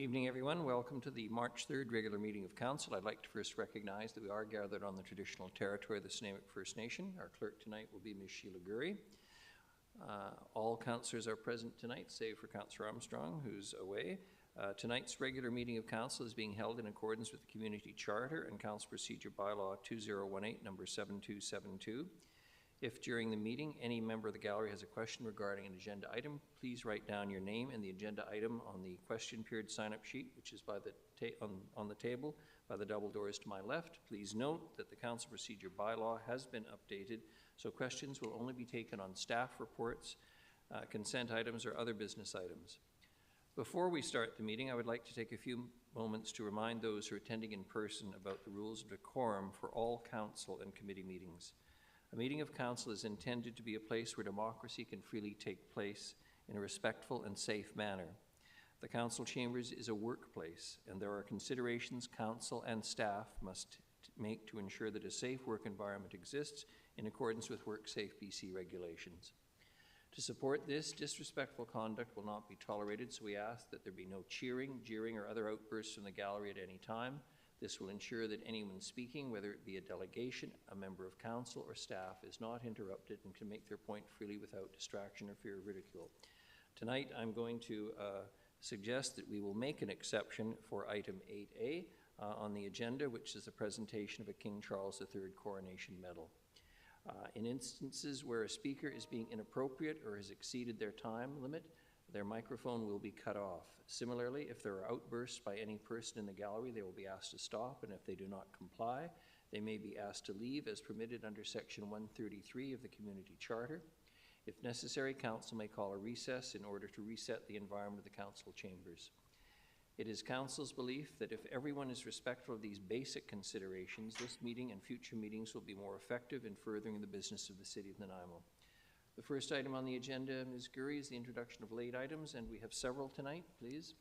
evening, everyone. Welcome to the March 3rd regular meeting of Council. I'd like to first recognize that we are gathered on the traditional territory of the Snuneymuxw First Nation. Our clerk tonight will be Ms. Sheila Gurry. All councillors are present tonight, save for Councillor Armstrong, who's away. Tonight's regular meeting of Council is being held in accordance with the Community Charter and Council Procedure Bylaw 2018, number 7272. If during the meeting any member of the gallery has a question regarding an agenda item, please write down your name and the agenda item on the question period sign-up sheet, which is by the on the table by the double doors to my left. Please note that the Council Procedure Bylaw has been updated, so questions will only be taken on staff reports, consent items, or other business items. Before we start the meeting, I would like to take a few moments to remind those who are attending in person about the rules of decorum for all council and committee meetings. A meeting of council is intended to be a place where democracy can freely take place in a respectful and safe manner. The council chambers is a workplace, and there are considerations council and staff must make to ensure that a safe work environment exists in accordance with WorkSafe BC regulations. To support this, disrespectful conduct will not be tolerated, so we ask that there be no cheering, jeering, or other outbursts from the gallery at any time. This will ensure that anyone speaking, whether it be a delegation, a member of council, or staff, is not interrupted and can make their point freely without distraction or fear of ridicule. Tonight, I'm going to suggest that we will make an exception for item 8A on the agenda, which is the presentation of a King Charles III Coronation Medal. In instances where a speaker is being inappropriate or has exceeded their time limit, their microphone will be cut off. Similarly, if there are outbursts by any person in the gallery, they will be asked to stop, and if they do not comply, they may be asked to leave as permitted under Section 133 of the Community Charter. If necessary, Council may call a recess in order to reset the environment of the Council chambers. It is Council's belief that if everyone is respectful of these basic considerations, this meeting and future meetings will be more effective in furthering the business of the City of Nanaimo. The first item on the agenda, Ms. Gurry, is the introduction of late items, and we have several tonight, please.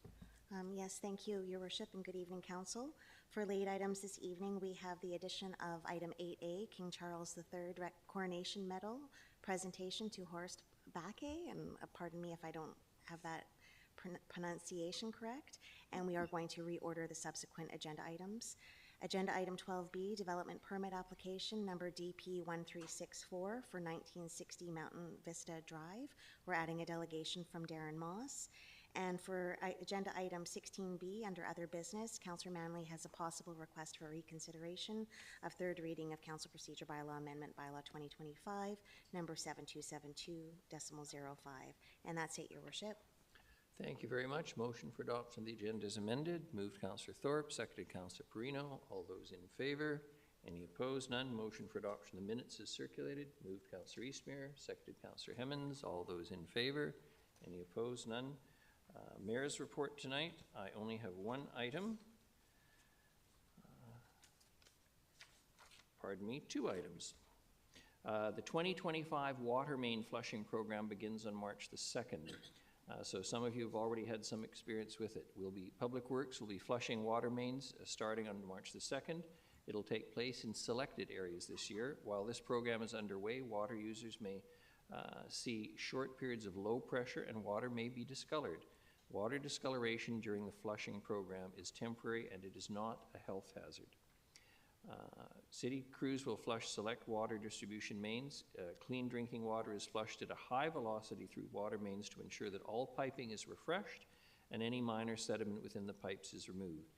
Yes, thank you, Your Worship, and good evening, Council. For late items this evening, we have the addition of item 8A, King Charles III Coronation Medal, presentation to Horst Backe, and pardon me if I don't have that pronunciation correct, and we are going to reorder the subsequent agenda items. Agenda item 12B, development permit application number DP 1364 for 1960 Mountain Vista Drive. We're adding a delegation from Darren Moss. And for agenda item 16B, under other business, Councillor Manley has a possible request for reconsideration of third reading of Council Procedure Bylaw Amendment Bylaw 2025, number 7272.05. And that's it, Your Worship. Thank you very much. Motion for adoption of the agenda is amended. Moved Councillor Thorpe, seconded Councillor Perino. All those in favour? Any opposed? None. Motion for adoption of the minutes is circulated. Moved Councillor Eastmere, seconded Councillor Hemmons. All those in favour? Any opposed? None. Mayor's report tonight. I only have one item. Pardon me, two items. The 2025 water main flushing program begins on March the 2nd. So some of you have already had some experience with it. Public Works will be flushing water mains starting on March the 2nd. It'll take place in selected areas this year. While this program is underway, water users may see short periods of low pressure and water may be discolored. Water discoloration during the flushing program is temporary and it is not a health hazard. City crews will flush select water distribution mains. Clean drinking water is flushed at a high velocity through water mains to ensure that all piping is refreshed and any minor sediment within the pipes is removed.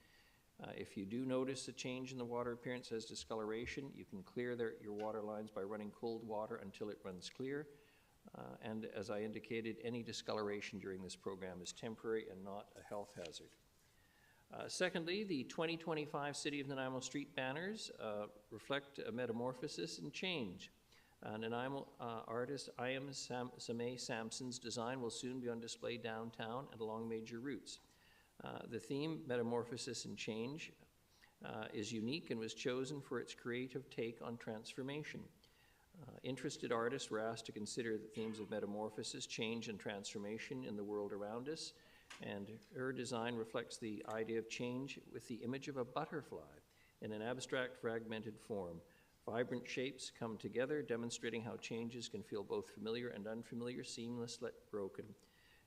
If you do notice a change in the water appearance as discoloration, you can clear your water lines by running cold water until it runs clear. And as I indicated, any discoloration during this program is temporary and not a health hazard. Secondly, the 2025 City of Nanaimo street banners reflect a metamorphosis and change. Nanaimo artist I.M. Samay Sampson's design will soon be on display downtown and along major routes. The theme, Metamorphosis and Change, is unique and was chosen for its creative take on transformation. Interested artists were asked to consider the themes of metamorphosis, change, and transformation in the world around us. And her design reflects the idea of change with the image of a butterfly in an abstract, fragmented form. Vibrant shapes come together, demonstrating how changes can feel both familiar and unfamiliar, seamless yet broken.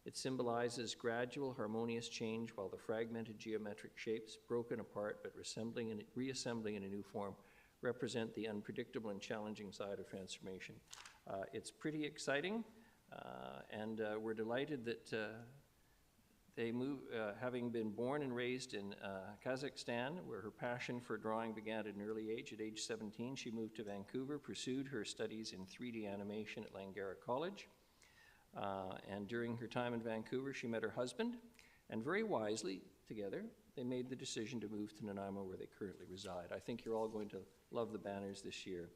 It symbolizes gradual, harmonious change while the fragmented geometric shapes, broken apart but reassembling in a new form, represent the unpredictable and challenging side of transformation. It's pretty exciting, and we're delighted that they move, having been born and raised in Kazakhstan, where her passion for drawing began at an early age. At age 17, she moved to Vancouver, pursued her studies in 3D animation at Langara College. And during her time in Vancouver, she met her husband, and very wisely, together, they made the decision to move to Nanaimo, where they currently reside. I think you're all going to love the banners this year.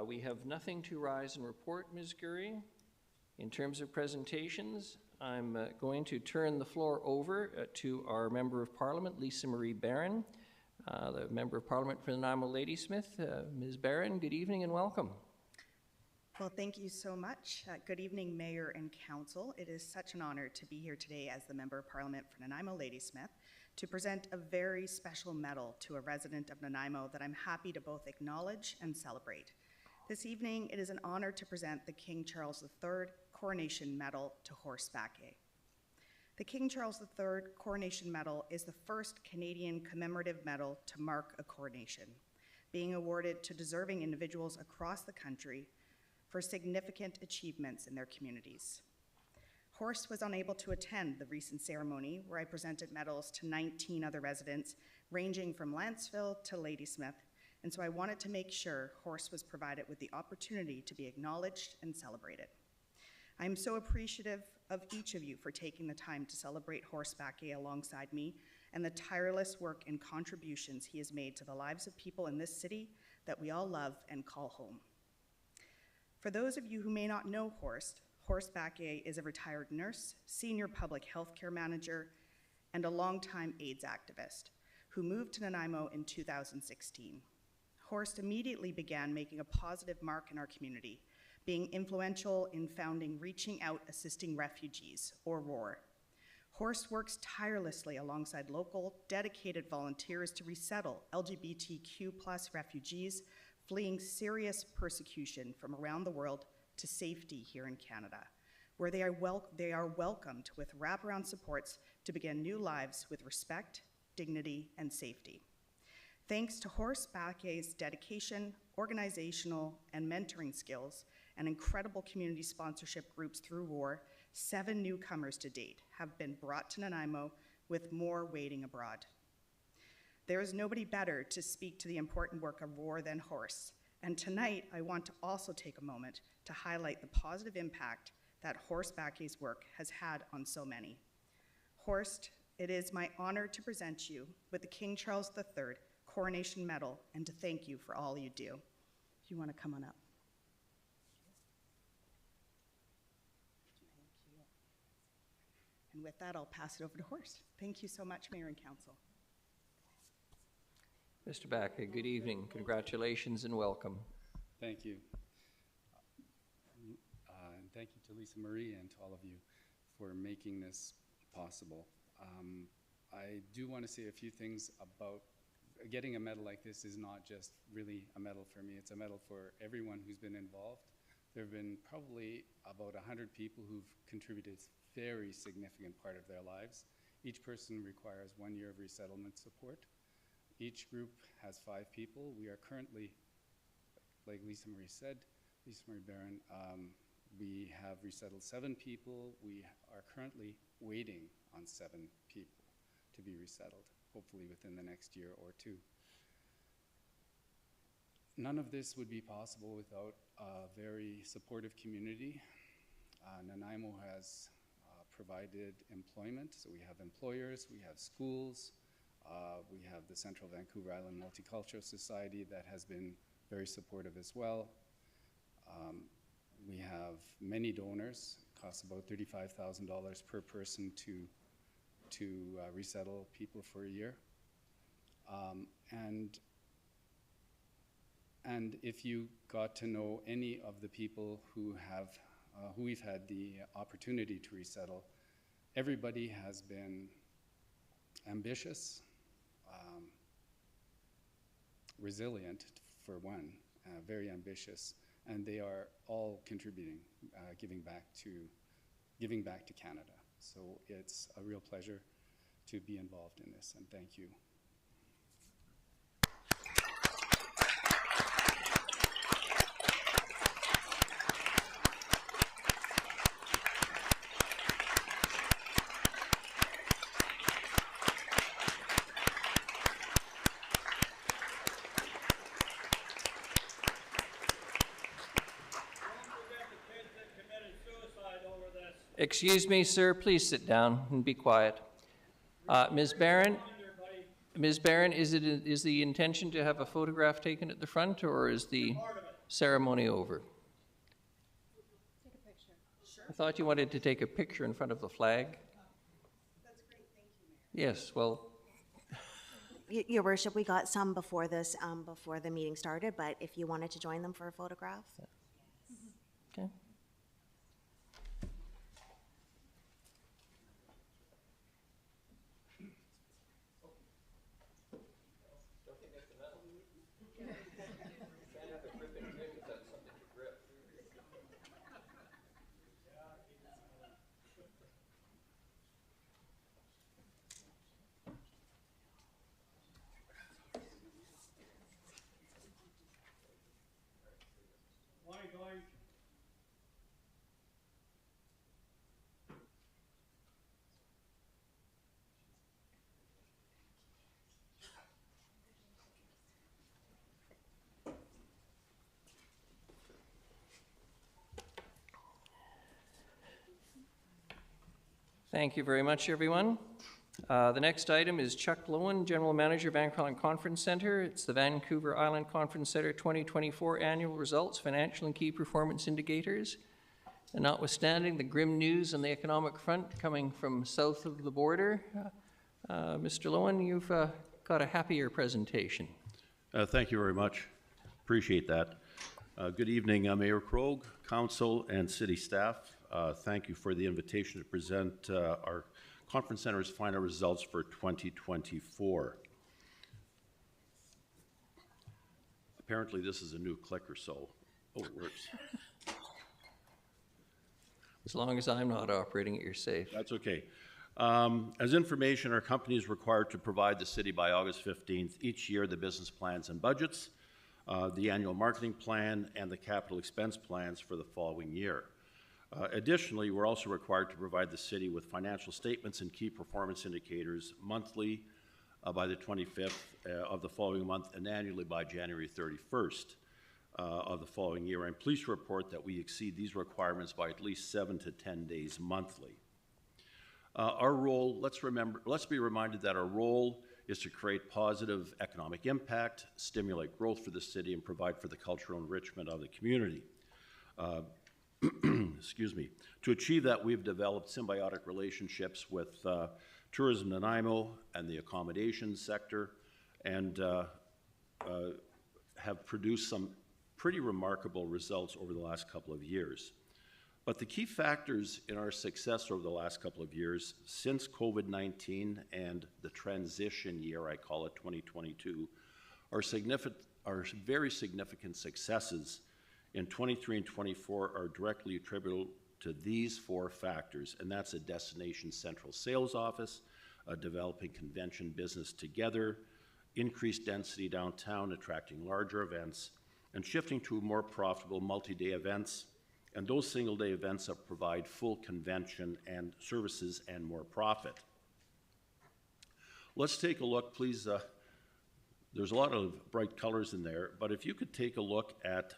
We have nothing to rise and report, Ms. Gurry. In terms of presentations, I'm going to turn the floor over to our Member of Parliament, Lisa Marie Barron, the Member of Parliament for Nanaimo Ladysmith. Ms. Barron, good evening and welcome. Well, thank you so much. Good evening, Mayor and Council. It is such an honor to be here today as the Member of Parliament for Nanaimo Ladysmith to present a very special medal to a resident of Nanaimo that I'm happy to both acknowledge and celebrate. This evening, it is an honor to present the King Charles III Coronation Medal to Horst Bacquet. The King Charles III Coronation Medal is the first Canadian commemorative medal to mark a coronation, being awarded to deserving individuals across the country for significant achievements in their communities. Horst was unable to attend the recent ceremony where I presented medals to 19 other residents ranging from Lanceville to Ladysmith, and so I wanted to make sure Horst was provided with the opportunity to be acknowledged and celebrated. I am so appreciative of each of you for taking the time to celebrate Horst Bacquet alongside me and the tireless work and contributions he has made to the lives of people in this city that we all love and call home. For those of you who may not know Horst, Horst Bacquet is a retired nurse, senior public health care manager, and a longtime AIDS activist who moved to Nanaimo in 2016. Horst immediately began making a positive mark in our community, being influential in founding Reaching Out Assisting Refugees, or ROAR. Horst works tirelessly alongside local, dedicated volunteers to resettle LGBTQ+ refugees fleeing serious persecution from around the world to safety here in Canada, where they are welcomed with wraparound supports to begin new lives with respect, dignity, and safety. Thanks to Horst Bacquet's dedication, organizational and mentoring skills, and incredible community sponsorship groups through ROAR, 7 newcomers to date have been brought to Nanaimo, with more waiting abroad. There is nobody better to speak to the important work of ROAR than Horst, and tonight I want to also take a moment to highlight the positive impact that Horst Bacquet's work has had on so many. Horst, it is my honor to present you with the King Charles III Coronation Medal and to thank you for all you do. If you want to come on up. And with that, I'll pass it over to Horst. Thank you so much, Mayor and Council. Mr. Bacquet, good evening. Congratulations and welcome. Thank you. And thank you to Lisa Marie and to all of you for making this possible. I do want to say a few things about getting a medal like this. Is not just really a medal for me, it's a medal for everyone who's been involved. There have been probably about 100 people who've contributed a very significant part of their lives. Each person requires 1 year of resettlement support. Each group has 5 people. We are currently, like Lisa Marie said, Lisa Marie Barron, we have resettled 7 people. We are currently waiting on 7 people to be resettled, hopefully within the next year or 2. None of this would be possible without a very supportive community. Nanaimo has provided employment, so we have employers, we have schools, we have the Central Vancouver Island Multicultural Society that has been very supportive as well. We have many donors. It costs about $35,000 per person to resettle people for a year. And if you got to know any of the people who we've had the opportunity to resettle, everybody has been ambitious, resilient for one, very ambitious, and they are all contributing, giving back to giving back to Canada. So it's a real pleasure to be involved in this, and thank you. Excuse me, sir, please sit down and be quiet. Ms. Barron, is the intention to have a photograph taken at the front, or is the ceremony over? Take a picture. Sure. I thought you wanted to take a picture in front of the flag. That's great, thank you, Mayor. Yes, well, Your worship, we got some before this, before the meeting started, but if you wanted to join them for a photograph. okay. Thank you very much, everyone. The next item is Chuck Lowen, General Manager, Vancouver Island Conference Centre. It's the Vancouver Island Conference Centre 2024 Annual Results, Financial and Key Performance Indicators. And notwithstanding the grim news on the economic front coming from south of the border, Mr. Lowen, you've got a happier presentation. Thank you very much. Appreciate that. Good evening, Mayor Krogh, Council, and City staff. Thank you for the invitation to present our Conference Center's final results for 2024. Apparently, this is a new clicker, so, oh, it works. As long as I'm not operating it, you're safe. That's okay. As information, our company is required to provide the city by August 15th each year the business plans and budgets, the annual marketing plan, and the capital expense plans for the following year. Additionally, we're also required to provide the city with financial statements and key performance indicators monthly by the 25th of the following month and annually by January 31st of the following year. I'm pleased to report that we exceed these requirements by at least 7 to 10 days monthly. Our role, let's be reminded that our role is to create positive economic impact, stimulate growth for the city, and provide for the cultural enrichment of the community. Excuse me. To achieve that, we've developed symbiotic relationships with Tourism Nanaimo and the accommodations sector, and have produced some pretty remarkable results over the last couple of years. But the key factors in our success over the last couple of years, since COVID-19 and the transition year, I call it 2022, are very significant successes in 23 and 24 are directly attributable to these four factors, and that's a destination central sales office, developing convention business together, increased density downtown, attracting larger events, and shifting to more profitable multi-day events, and those single-day events that provide full convention and services and more profit. Let's take a look, please. There's a lot of bright colors in there, but if you could take a look at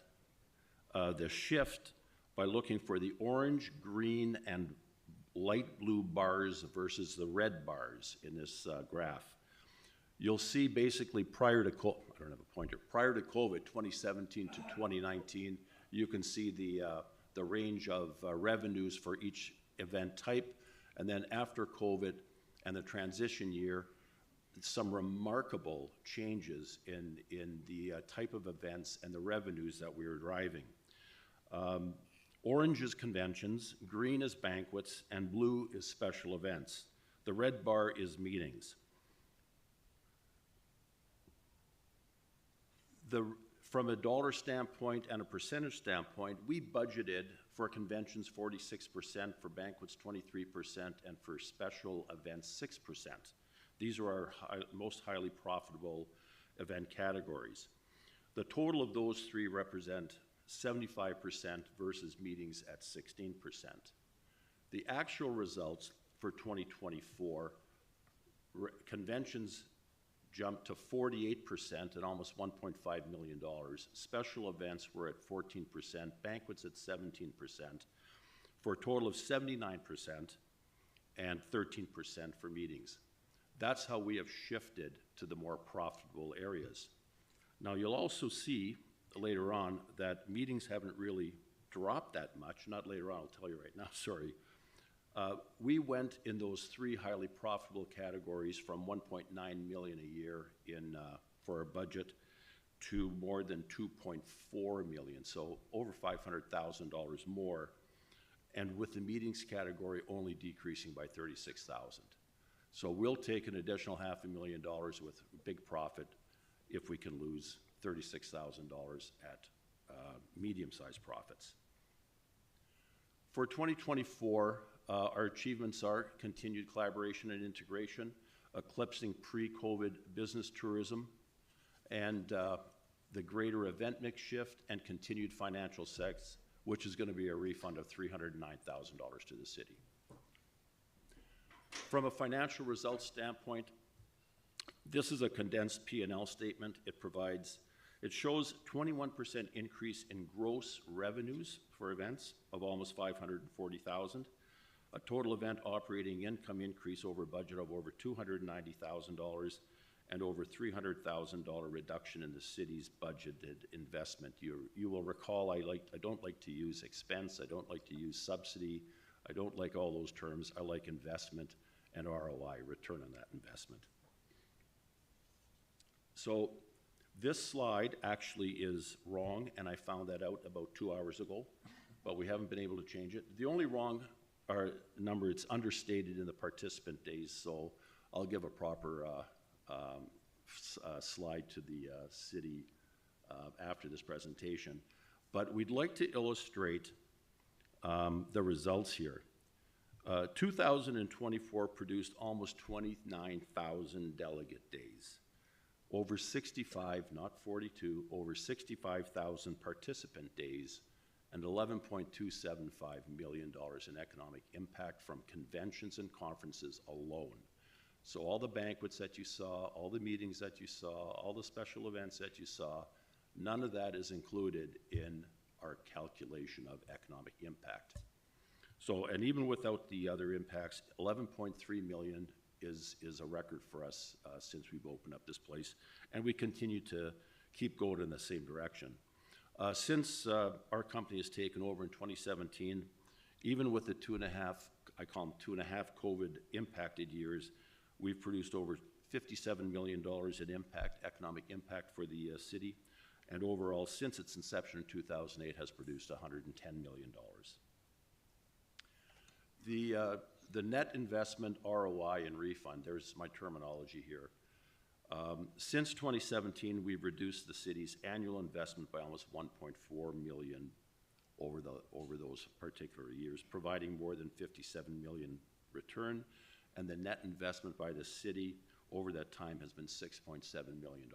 the shift by looking for the orange, green, and light blue bars versus the red bars in this graph. You'll see basically prior to COVID, I don't have a pointer, prior to COVID, 2017 to 2019, you can see the range of revenues for each event type. And then after COVID and the transition year, some remarkable changes in the type of events and the revenues that we were driving. Orange is conventions, green is banquets, and blue is special events. The red bar is meetings. From a dollar standpoint and a percentage standpoint, we budgeted for conventions 46%, for banquets 23%, and for special events 6%. These are our most highly profitable event categories. The total of those three represent 75% versus meetings at 16%. The actual results for 2024, conventions jumped to 48% at almost $1.5 million. Special events were at 14%, banquets at 17%, for a total of 79% and 13% for meetings. That's how we have shifted to the more profitable areas. Now, you'll also see later on that meetings haven't really dropped that much. Not later on, I'll tell you right now, sorry. We went in those three highly profitable categories from 1.9 million a year for our budget to more than 2.4 million, so over $500,000 more, and with the meetings category only decreasing by 36,000. So we'll take an additional $500,000 with big profit if we can lose $36,000 at medium-sized profits. For 2024, our achievements are continued collaboration and integration, eclipsing pre-COVID business tourism, and the greater event mix shift and continued financial success, which is going to be a refund of $309,000 to the city. From a financial results standpoint, this is a condensed P&L statement. It shows 21% increase in gross revenues for events of almost $540,000, a total event operating income increase over budget of over $290,000, and over $300,000 reduction in the city's budgeted investment. You will recall I don't like to use expense, I don't like to use subsidy, I don't like all those terms. I like investment and ROI, return on that investment. So this slide actually is wrong, and I found that out about 2 hours ago, but we haven't been able to change it. The only wrong number, it's understated in the participant days, so I'll give a proper slide to the city after this presentation. But we'd like to illustrate the results here. 2024 produced almost 29,000 delegate days, over 65, not 42, over 65,000 participant days, and $11.275 million in economic impact from conventions and conferences alone. So all the banquets that you saw, all the meetings that you saw, all the special events that you saw, none of that is included in our calculation of economic impact. So, and even without the other impacts, 11.3 million is a record for us since we've opened up this place, and we continue to keep going in the same direction. Since our company has taken over in 2017, even with the 2.5, I call them 2.5 COVID impacted years, we've produced over $57 million in economic impact for the city, and overall, since its inception in 2008, has produced $110 million. The net investment ROI and refund, there's my terminology here. Since 2017, we've reduced the city's annual investment by almost $1.4 million over those particular years, providing more than $57 million return, and the net investment by the city over that time has been $6.7 million.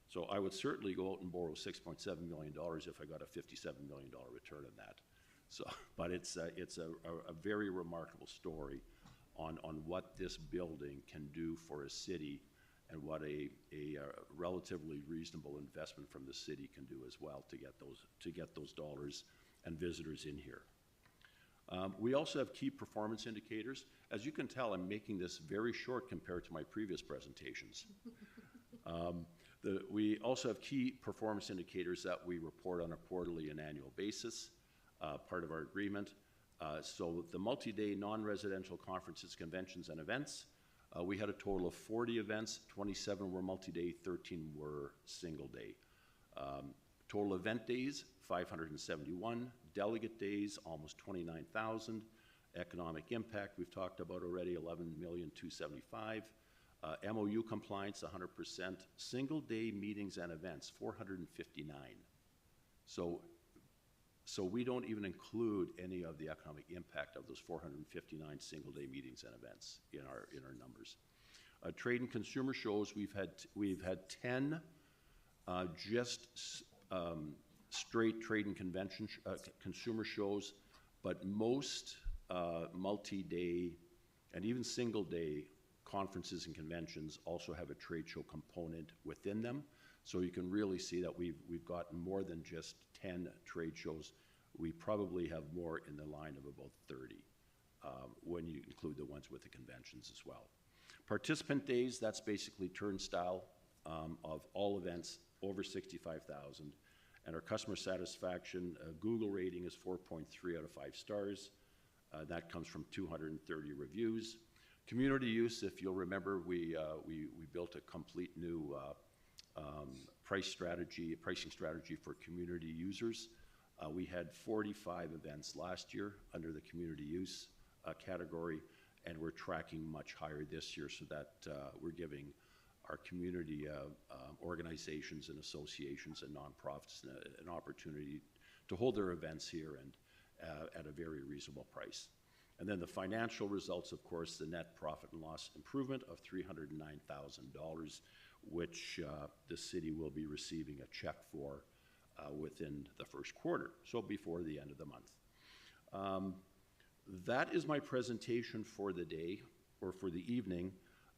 So I would certainly go out and borrow $6.7 million if I got a $57 million return on that. So, but it's a very remarkable story on what this building can do for a city, and what a relatively reasonable investment from the city can do as well to get those dollars and visitors in here. We also have key performance indicators. As you can tell, I'm making this very short compared to my previous presentations. We also have key performance indicators that we report on a quarterly and annual basis, part of our agreement. So the multi-day non-residential conferences, conventions, and events, we had a total of 40 events, 27 were multi-day, 13 were single-day. Total event days, 571. Delegate days, almost 29,000. Economic impact, we've talked about already, $11,275,000. MOU compliance, 100%. Single-day meetings and events, 459. So we don't even include any of the economic impact of those 459 single-day meetings and events in our numbers. Trade and consumer shows, we've had 10 straight trade and convention consumer shows, but most multi-day and even single-day conferences and conventions also have a trade show component within them. So you can really see that we've gotten more than just 10 trade shows. We probably have more in the line of about 30 when you include the ones with the conventions as well. Participant days, that's basically turnstile of all events over 65,000. And our customer satisfaction Google rating is 4.3 out of 5 stars. That comes from 230 reviews. Community use, if you'll remember, we built a complete new pricing strategy for community users. We had 45 events last year under the community use category, and we're tracking much higher this year, so that we're giving our community organizations and associations and nonprofits an opportunity to hold their events here and at a very reasonable price. And then the financial results, of course, the net profit and loss improvement of $309,000, which the city will be receiving a check for within the first quarter, so before the end of the month. That is my presentation for the day, or for the evening.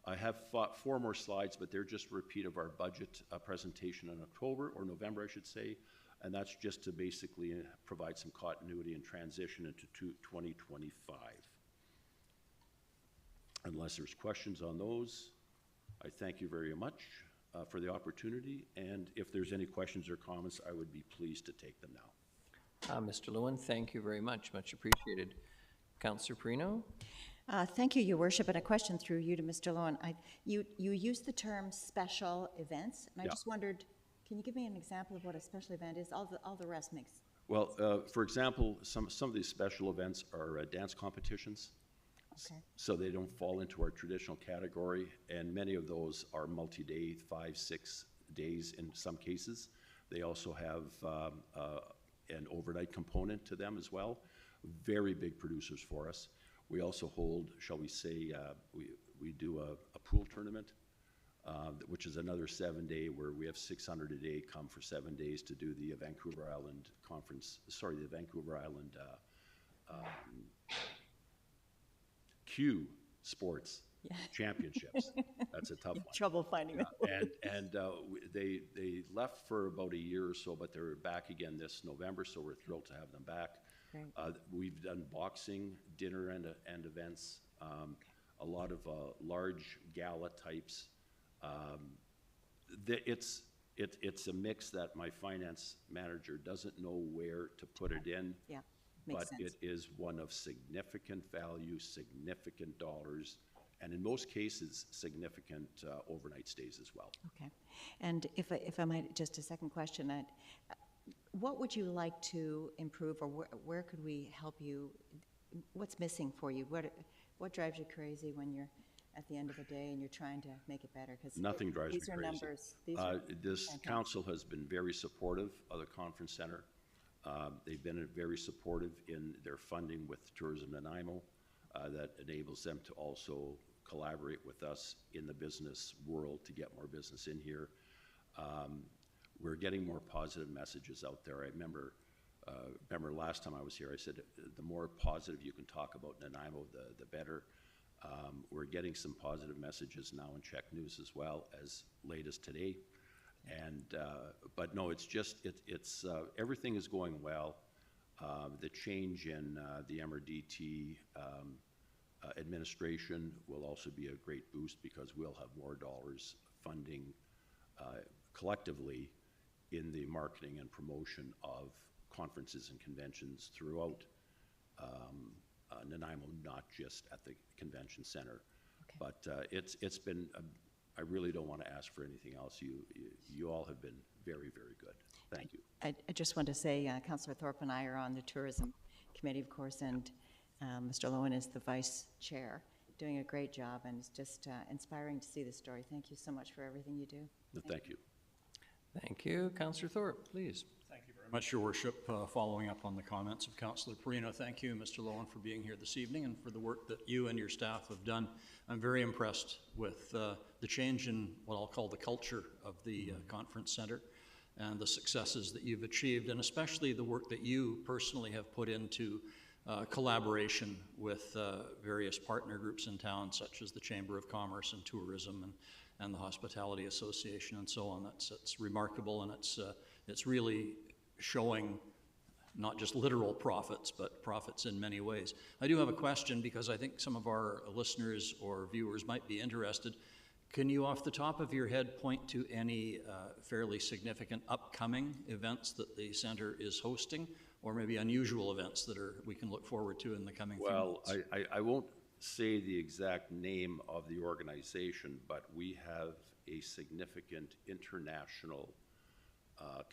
I have 4 more slides, but they're just a repeat of our budget presentation in October, or November, I should say, and that's just to basically provide some continuity and transition into 2025. Unless there's questions on those, I thank you very much for the opportunity, and if there's any questions or comments, I would be pleased to take them now. Mr. Lewin, thank you very much. Much appreciated. Councillor Perino? Thank you, Your Worship, and a question through you to Mr. Lewin. You used the term special events, and I just wondered, can you give me an example of what a special event is? All the rest makes. Well, for example, some of these special events are dance competitions. Okay. So they don't fall into our traditional category, and many of those are multi-day, 5-6 days in some cases. They also have an overnight component to them as well. Very big producers for us. We also hold, shall we say, we do a pool tournament, which is another 7-day, where we have 600 a day come for 7 days to do the Vancouver Island the Vancouver Island Q Sports Championships. That's a tough one. Trouble finding them. They left for about a year or so, but they're back again this November, so we're thrilled to have them back. Great. We've done boxing, dinner and events, a lot of large gala types. It's a mix that my finance manager doesn't know where to put it in. Yeah, makes But sense. it is one of significant value, significant dollars, and in most cases, significant overnight stays as well. Okay. And if I might, just a second question, what would you like to improve, or where could we help you? What's missing for you? What drives you crazy when you're at the end of the day and you're trying to make it better? Because Nothing drives me these are crazy. numbers. These are This fantastic. council has been very supportive of the conference center. They've been very supportive in their funding with Tourism Nanaimo. That enables them to also collaborate with us in the business world to get more business in here. We're getting more positive messages out there. I remember last time I was here, I said, the more positive you can talk about Nanaimo, the better. We're getting some positive messages now in Czech News as well, as late as today. But no, it's everything is going well. The change in the MRDT administration will also be a great boost, because we'll have more dollars funding collectively in the marketing and promotion of conferences and conventions throughout Nanaimo, not just at the convention center. Okay. But it's been, I really don't want to ask for anything else. You all have been very, very good. Thank you. I just want to say, Councillor Thorpe and I are on the Tourism Committee, of course, and Mr. Lowen is the Vice Chair. doing a great job, and it's just inspiring to see the story. Thank you so much for everything you do. Thank you. Thank you. Councillor Thorpe, please. Thank you very much, Your Worship. Following up on the comments of Councillor Perino, thank you, Mr. Lowen, for being here this evening and for the work that you and your staff have done. I'm very impressed with the change in what I'll call the culture of the conference center and the successes that you've achieved, and especially the work that you personally have put into collaboration with various partner groups in town, such as the Chamber of Commerce and Tourism and the Hospitality Association and so on. That's remarkable, and it's really showing not just literal profits, but profits in many ways. I do have a question because I think some of our listeners or viewers might be interested. Can you, off the top of your head, point to any fairly significant upcoming events that the center is hosting, or maybe unusual events that we can look forward to in the coming few Well, months? I won't say the exact name of the organization, but we have a significant international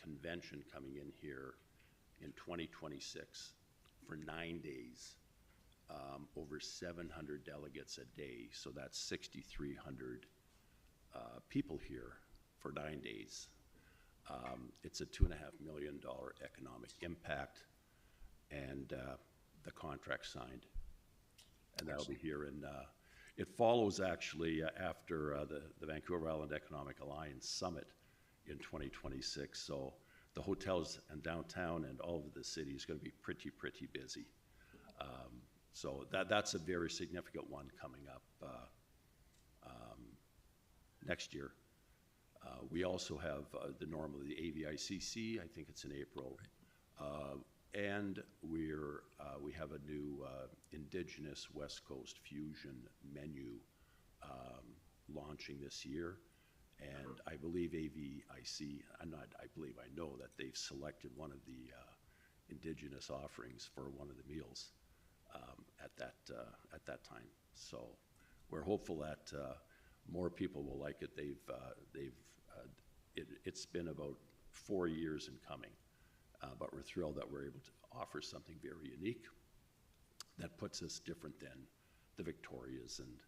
convention coming in here in 2026 for 9 days, over 700 delegates a day, so that's 6,300 people here for 9 days. It's a $2.5 million economic impact, and the contract signed. And that'll be here in, it follows actually after the Vancouver Island Economic Alliance Summit in 2026. So the hotels and downtown and all of the city is going to be pretty busy. So that's a very significant one coming up next year. We also have the AVICC, I think it's in April. And we have a new Indigenous West Coast fusion menu launching this year. And I believe AVIC, I know that they've selected one of the Indigenous offerings for one of the meals at that time. So we're hopeful that more people will like it. It's been about 4 years in coming, but we're thrilled that we're able to offer something very unique that puts us different than the Victorias and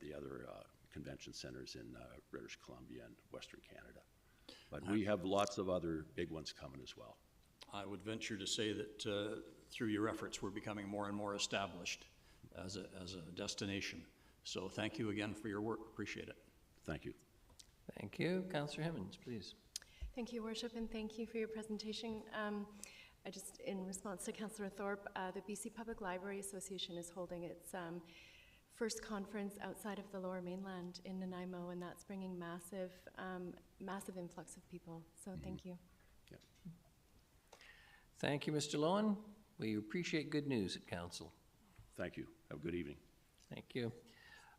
the other convention centers in British Columbia and Western Canada. But we have lots of other big ones coming as well. I would venture to say that through your efforts, we're becoming more and more established as a destination. So thank you again for your work. Appreciate it. Thank you. Thank you. Councillor Hemmons, please. Thank you, Worship, and thank you for your presentation. In response to Councillor Thorpe, the BC Public Library Association is holding its first conference outside of the Lower Mainland in Nanaimo, and that's bringing massive influx of people. So thank you. Yeah. Thank you, Mr. Lowen. We appreciate good news at council. Thank you. Have a good evening. Thank you.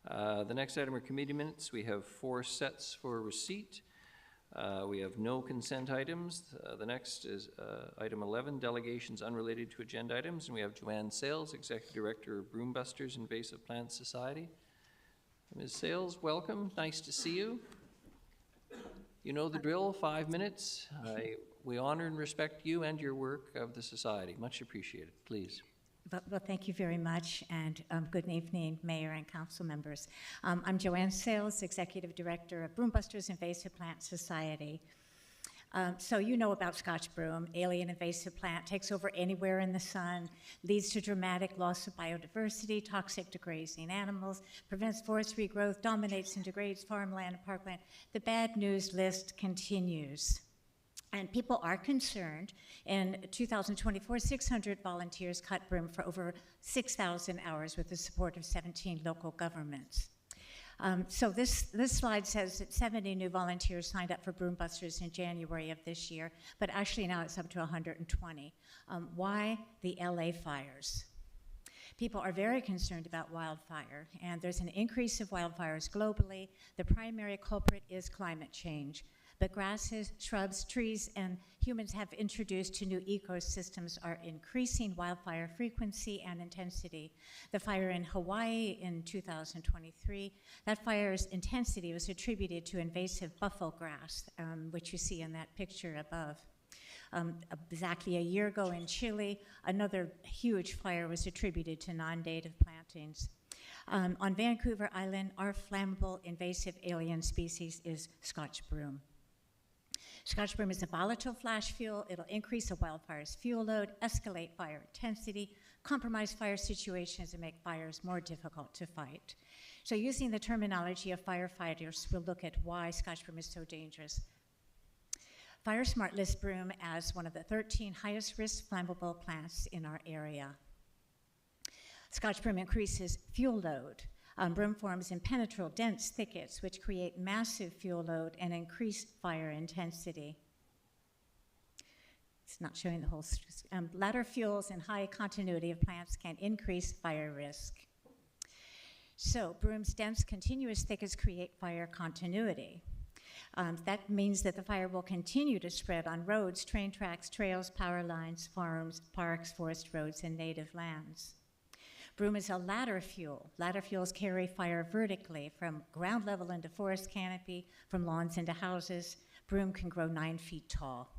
The next item are committee minutes. We have 4 sets for receipt. We have no consent items. The next is item 11, delegations unrelated to agenda items. And we have Joanne Sales, Executive Director of Broombusters Invasive Plant Society. Ms. Sales, welcome. Nice to see you. You know the drill, 5 minutes. We honor and respect you and your work of the society. Much appreciated. Please. Well, thank you very much, and good evening, Mayor and Council members. I'm Joanne Sales, Executive Director of Broombusters Invasive Plant Society. So you know about Scotch broom, alien invasive plant, takes over anywhere in the sun, leads to dramatic loss of biodiversity, toxic to grazing animals, prevents forest regrowth, dominates and degrades farmland and parkland. The bad news list continues. And people are concerned. In 2024, 600 volunteers cut broom for over 6,000 hours with the support of 17 local governments. So this slide says that 70 new volunteers signed up for Broombusters in January of this year, but actually now it's up to 120. Why? The LA fires. People are very concerned about wildfire, and there's an increase of wildfires globally. The primary culprit is climate change. But grasses, shrubs, trees, and humans have introduced to new ecosystems are increasing wildfire frequency and intensity. The fire in Hawaii in 2023, that fire's intensity was attributed to invasive buffalo grass, which you see in that picture above. Exactly a year ago in Chile, another huge fire was attributed to non-native plantings. On Vancouver Island, our flammable invasive alien species is Scotch broom. Scotch broom is a volatile flash fuel. It'll increase a wildfire's fuel load, escalate fire intensity, compromise fire situations, and make fires more difficult to fight. So using the terminology of firefighters, we'll look at why Scotch broom is so dangerous. FireSmart lists broom as one of the 13 highest risk flammable plants in our area. Scotch broom increases fuel load. Broom forms impenetrable, dense thickets, which create massive fuel load and increase fire intensity. It's not showing the whole. Ladder fuels and high continuity of plants can increase fire risk. So broom's dense, continuous thickets create fire continuity. That means that the fire will continue to spread on roads, train tracks, trails, power lines, farms, parks, forest roads, and native lands. Broom is a ladder fuel. Ladder fuels carry fire vertically from ground level into forest canopy, from lawns into houses. Broom can grow 9 feet tall.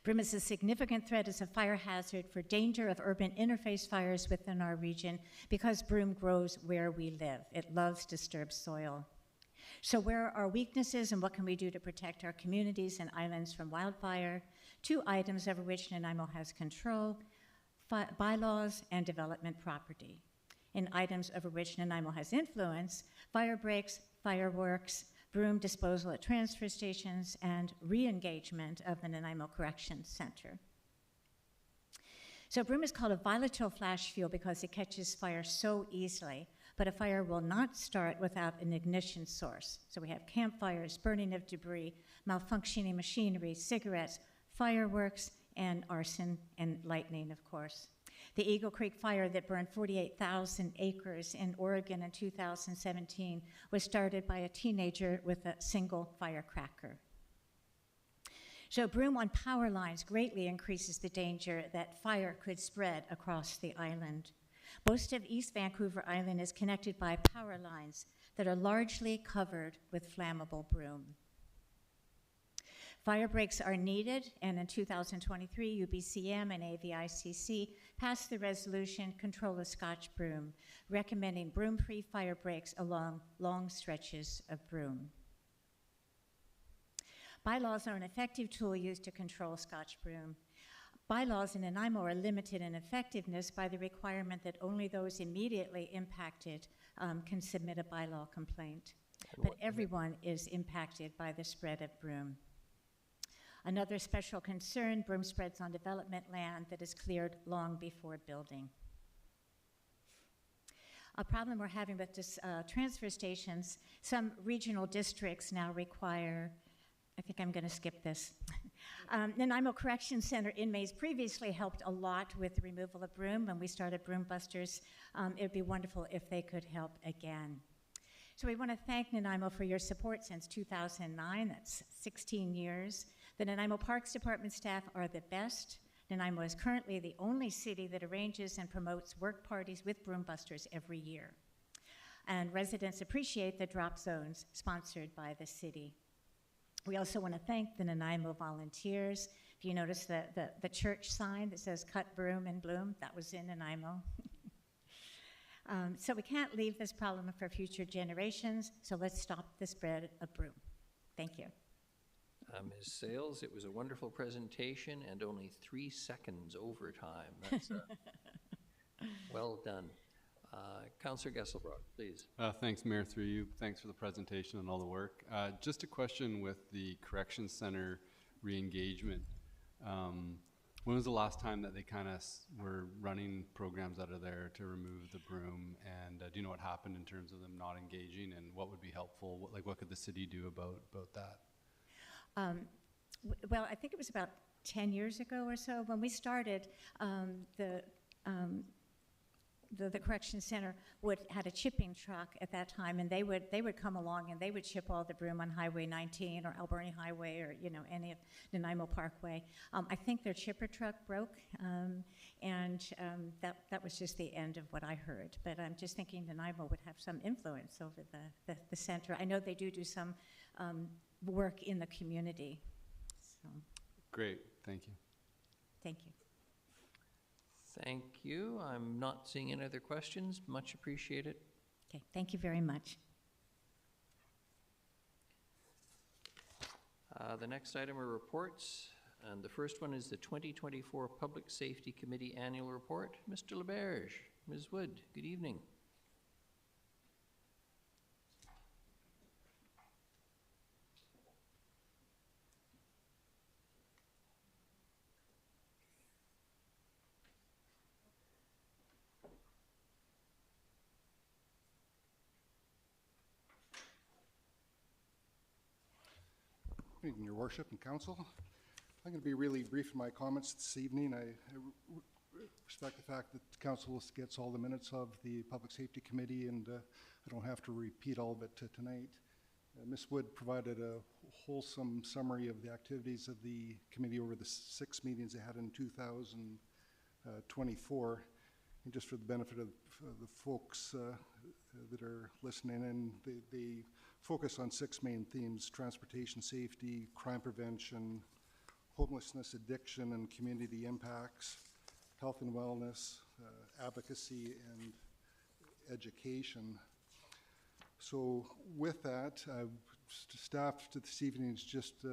Broom is a significant threat as a fire hazard for danger of urban interface fires within our region because broom grows where we live. It loves disturbed soil. So where are our weaknesses and what can we do to protect our communities and islands from wildfire? 2 items over which Nanaimo has control: bylaws and development property. In items over which Nanaimo has influence: fire breaks, fireworks, broom disposal at transfer stations, and re-engagement of the Nanaimo Corrections Center. So broom is called a volatile flash fuel because it catches fire so easily, but a fire will not start without an ignition source. So we have campfires, burning of debris, malfunctioning machinery, cigarettes, fireworks, and arson and lightning, of course. The Eagle Creek fire that burned 48,000 acres in Oregon in 2017 was started by a teenager with a single firecracker. So broom on power lines greatly increases the danger that fire could spread across the island. Most of East Vancouver Island is connected by power lines that are largely covered with flammable broom. Fire breaks are needed, and in 2023, UBCM and AVICC passed the resolution Control of Scotch Broom, recommending broom-free fire breaks along long stretches of broom. Bylaws are an effective tool used to control Scotch broom. Bylaws in Nanaimo are limited in effectiveness by the requirement that only those immediately impacted can submit a bylaw complaint. But everyone is impacted by the spread of broom. Another special concern: broom spreads on development land that is cleared long before building. A problem we're having with this, transfer stations: some regional districts now require, I think I'm going to skip this. Nanaimo Corrections Center inmates previously helped a lot with the removal of broom. When we started Broom Busters, it would be wonderful if they could help again. So we want to thank Nanaimo for your support since 2009. That's 16 years. The Nanaimo Parks Department staff are the best. Nanaimo is currently the only city that arranges and promotes work parties with Broom Busters every year. And residents appreciate the drop zones sponsored by the city. We also want to thank the Nanaimo volunteers. If you notice the church sign that says "Cut Broom and Bloom," that was in Nanaimo. So we can't leave this problem for future generations, so let's stop the spread of broom. Thank you. Ms. Sales, it was a wonderful presentation and only 3 seconds overtime. That's well done. Councillor Gesselbrock, please. Thanks, Mayor, through you. Thanks for the presentation and all the work. Just a question with the Correction Center re-engagement. When was the last time that they kind of were running programs out of there to remove the broom? And do you know what happened in terms of them not engaging, and what would be helpful? What could the city do about that? Well, I think it was about 10 years ago or so when we started. The correction center had a chipping truck at that time, and they would come along and they would chip all the broom on Highway 19 or Alberni Highway or any of Nanaimo Parkway. I think their chipper truck broke, and that was just the end of what I heard. But I'm just thinking Nanaimo would have some influence over the center. I know they do some work in the community. So. Great, thank you. Thank you. Thank you. I'm not seeing any other questions. Much appreciated. Okay, thank you very much. The next item are reports, and the first one is the 2024 Public Safety Committee Annual Report. Mr. LeBerge, Ms. Wood, good evening. Good evening, Your Worship and Council. I'm going to be really brief in my comments this evening. I respect the fact that the Council gets all the minutes of the Public Safety Committee, and I don't have to repeat all of it tonight. Ms. Wood provided a wholesome summary of the activities of the committee over the 6 meetings they had in 2024. And just for the benefit of the folks that are listening in, they focus on 6 main themes: transportation safety, crime prevention, homelessness, addiction, and community impacts, health and wellness, advocacy, and education. So with that, staff to this evening is just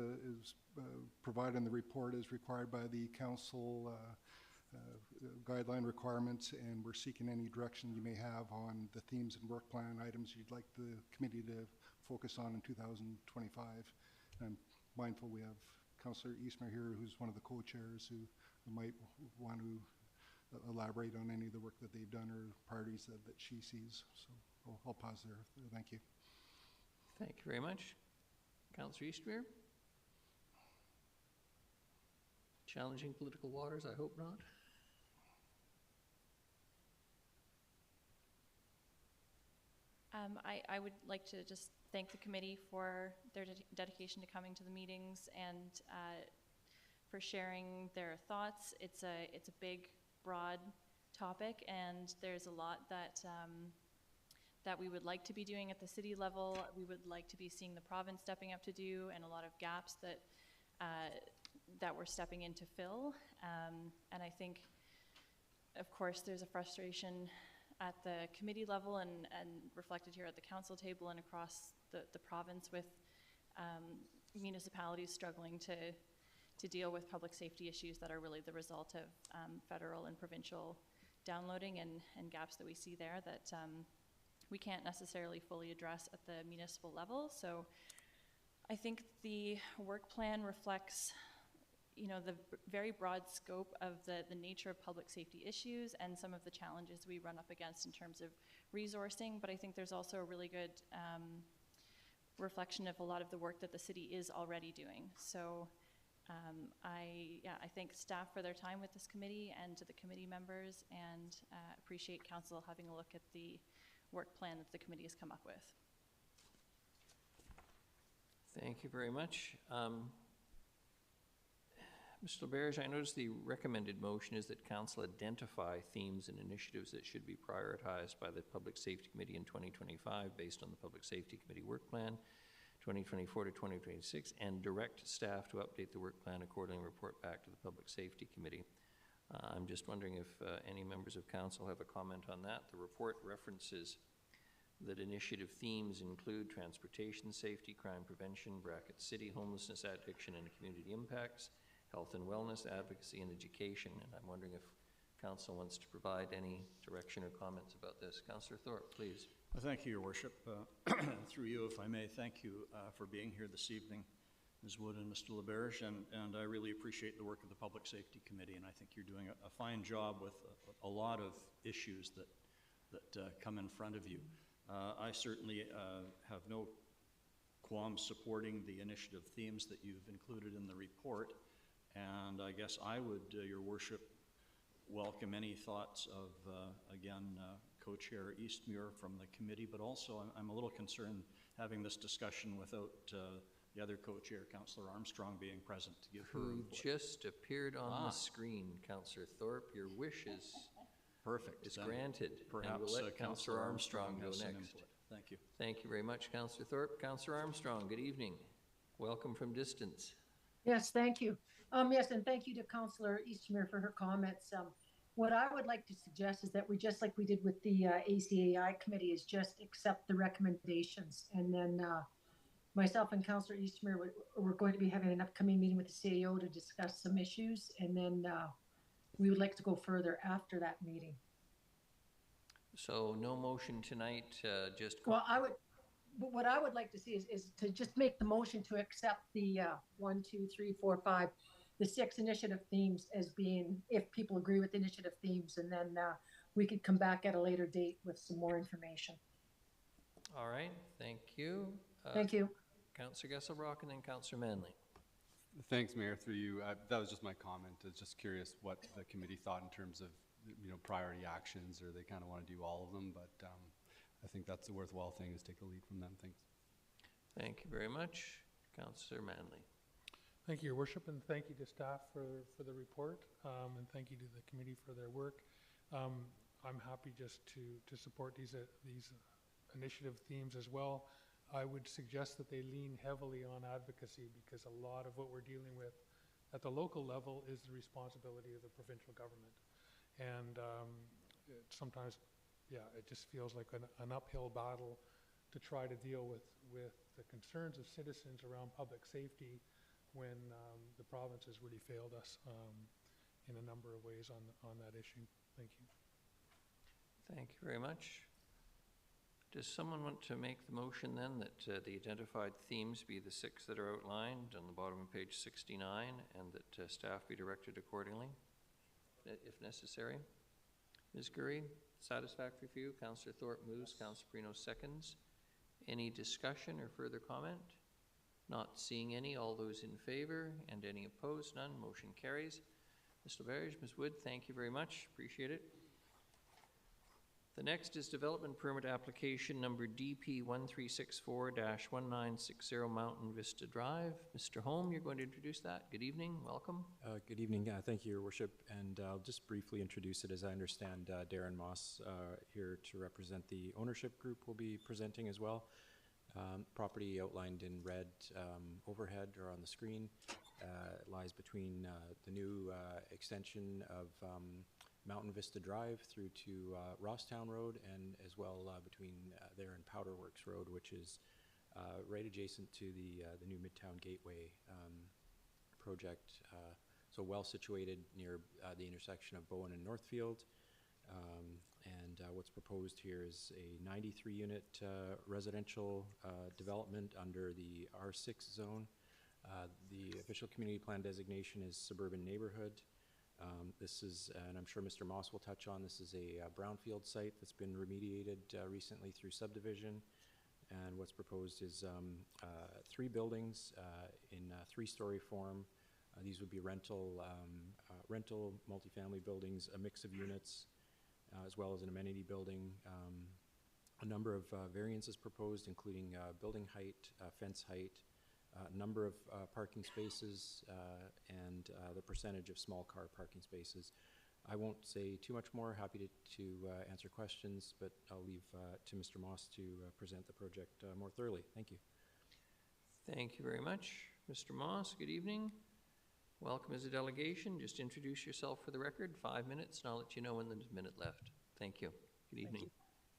providing the report as required by the council guideline requirements, and we're seeking any direction you may have on the themes and work plan items you'd like the committee to focus on in 2025. And I'm mindful we have Councillor Eastmer here, who's one of the co-chairs, who might want to elaborate on any of the work that they've done or priorities that she sees. So I'll pause there. Thank you. Thank you very much. Councillor Eastmer? Challenging political waters? I hope not. I would like to just thank the committee for their dedication to coming to the meetings and for sharing their thoughts. It's a big, broad topic, and there's a lot that that we would like to be doing at the city level. We would like to be seeing the province stepping up to do, and a lot of gaps that that we're stepping in to fill. And I think, of course, there's a frustration at the committee level and reflected here at the council table and across the province with municipalities struggling to deal with public safety issues that are really the result of federal and provincial downloading and gaps that we see there that we can't necessarily fully address at the municipal level. So I think the work plan reflects, you know, the very broad scope of the nature of public safety issues and some of the challenges we run up against in terms of resourcing. But I think there's also a really good reflection of a lot of the work that the city is already doing. So I thank staff for their time with this committee and to the committee members, and appreciate council having a look at the work plan that the committee has come up with. Thank you very much. Mr. LeBerge, I notice the recommended motion is that council identify themes and initiatives that should be prioritized by the Public Safety Committee in 2025 based on the Public Safety Committee Work Plan 2024 to 2026, and direct staff to update the work plan accordingly and report back to the Public Safety Committee. I'm just wondering if any members of council have a comment on that. The report references that initiative themes include transportation safety, crime prevention, city, homelessness, addiction, and community impacts, health and wellness, advocacy, and education. And I'm wondering if council wants to provide any direction or comments about this. Councillor Thorpe, please. Thank you, Your Worship. Through you, if I may, thank you for being here this evening, Ms. Wood and Mr. LeBerge, and I really appreciate the work of the Public Safety Committee, and I think you're doing a fine job with a lot of issues that come in front of you. I certainly have no qualms supporting the initiative themes that you've included in the report, and I guess I would, Your Worship, welcome any thoughts of, again, Co-Chair Eastmuir from the committee, but also I'm a little concerned having this discussion without the other co-chair, Councillor Armstrong, being present to give her Who input. just appeared on the screen, Councillor Thorpe. Your wish is perfect. Is granted. Perhaps and we'll let Councillor Armstrong go has some next. input. Thank you. Thank you very much, Councillor Thorpe. Councillor Armstrong, good evening. Welcome from distance. Yes, thank you. Yes, and thank you to Councillor Eastmuir for her comments. What I would like to suggest is that we, just like we did with the ACAI committee, is just accept the recommendations. And then myself and Councillor Eastmer, we're going to be having an upcoming meeting with the CAO to discuss some issues. And then we would like to go further after that meeting. So no motion tonight, just. Well, what I would like to see is to just make the motion to accept the 1, 2, 3, 4, 5, the 6 initiative themes as being, if people agree with the initiative themes, and then we could come back at a later date with some more information. All right, thank you. Thank you. Councillor Gesselbrock and then Councillor Manley. Thanks, Mayor, through you. That was just my comment. I was just curious what the committee thought in terms of, priority actions, or they kind of want to do all of them, but I think that's a worthwhile thing, is take a lead from them. Thanks. Thank you very much. Councillor Manley. Thank you, Your Worship, and thank you to staff for the report, and thank you to the committee for their work. I'm happy just to support these initiative themes as well. I would suggest that they lean heavily on advocacy, because a lot of what we're dealing with at the local level is the responsibility of the provincial government. And sometimes, it just feels like an uphill battle to try to deal with the concerns of citizens around public safety when the province has really failed us in a number of ways on that issue. Thank you. Thank you very much. Does someone want to make the motion then that the identified themes be the 6 that are outlined on the bottom of page 69, and that staff be directed accordingly, if necessary? Ms. Gurry, satisfactory for you? Councillor Thorpe moves, Councillor Perino seconds. Any discussion or further comment? Not seeing any. All those in favor and any opposed? None. Motion carries. Ms. LaBerge, Ms. Wood, thank you very much. Appreciate it. The next is development permit application number DP 1364-1960 Mountain Vista Drive. Mr. Holm, you're going to introduce that. Good evening. Welcome. Good evening. Thank you, Your Worship. And I'll just briefly introduce it. As I understand, Darren Moss here to represent the ownership group will be presenting as well. Property outlined in red overhead or on the screen lies between the new extension of Mountain Vista Drive through to Rosstown Road, and as well between there and Powderworks Road, which is right adjacent to the new Midtown Gateway project. So well situated near the intersection of Bowen and Northfield. And what's proposed here is a 93-unit residential development under the R6 zone. The official community plan designation is suburban neighborhood. This is, and I'm sure Mr. Moss will touch on, this is a brownfield site that's been remediated recently through subdivision. And what's proposed is 3 buildings in 3-story form. These would be rental multifamily buildings, a mix of units, as well as an amenity building. A number of variances proposed, including building height, fence height, number of parking spaces, and the percentage of small car parking spaces. I won't say too much more. Happy to answer questions, but I'll leave to Mr. Moss to present the project more thoroughly. Thank you. Thank you very much. Mr. Moss, good evening. Welcome as a delegation. Just introduce yourself for the record, 5 minutes, and I'll let you know when there's a minute left. Thank you. Good evening. You.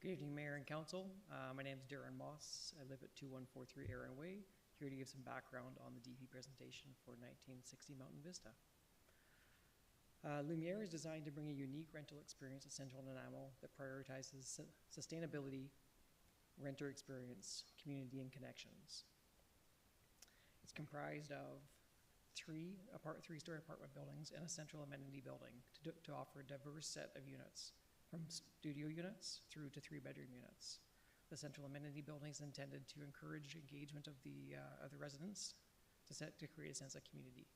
Good evening, Mayor and Council. My name is Darren Moss. I live at 2143 Aaron Way. Here to give some background on the DP presentation for 1960 Mountain Vista. Lumiere is designed to bring a unique rental experience at Central Nanaimo that prioritizes sustainability, renter experience, community, and connections. It's comprised of 3 3-story apartment buildings and a central amenity building to offer a diverse set of units, from studio units through to 3-bedroom units. The central amenity building is intended to encourage engagement of the residents to create a sense of community.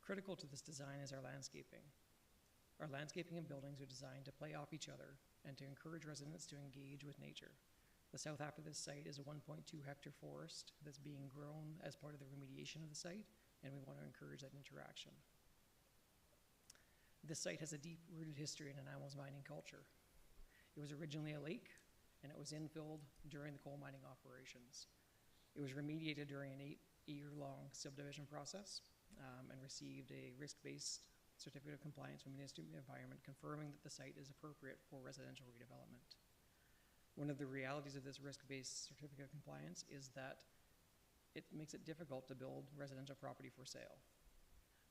Critical to this design is our landscaping. Our landscaping and buildings are designed to play off each other and to encourage residents to engage with nature. The south half of this site is a 1.2 hectare forest that's being grown as part of the remediation of the site, and we want to encourage that interaction. This site has a deep-rooted history in Nanaimo's mining culture. It was originally a lake, and it was infilled during the coal mining operations. It was remediated during an 8-year-long subdivision process and received a risk-based certificate of compliance from Ministry of the Environment confirming that the site is appropriate for residential redevelopment. One of the realities of this risk-based certificate of compliance is that it makes it difficult to build residential property for sale,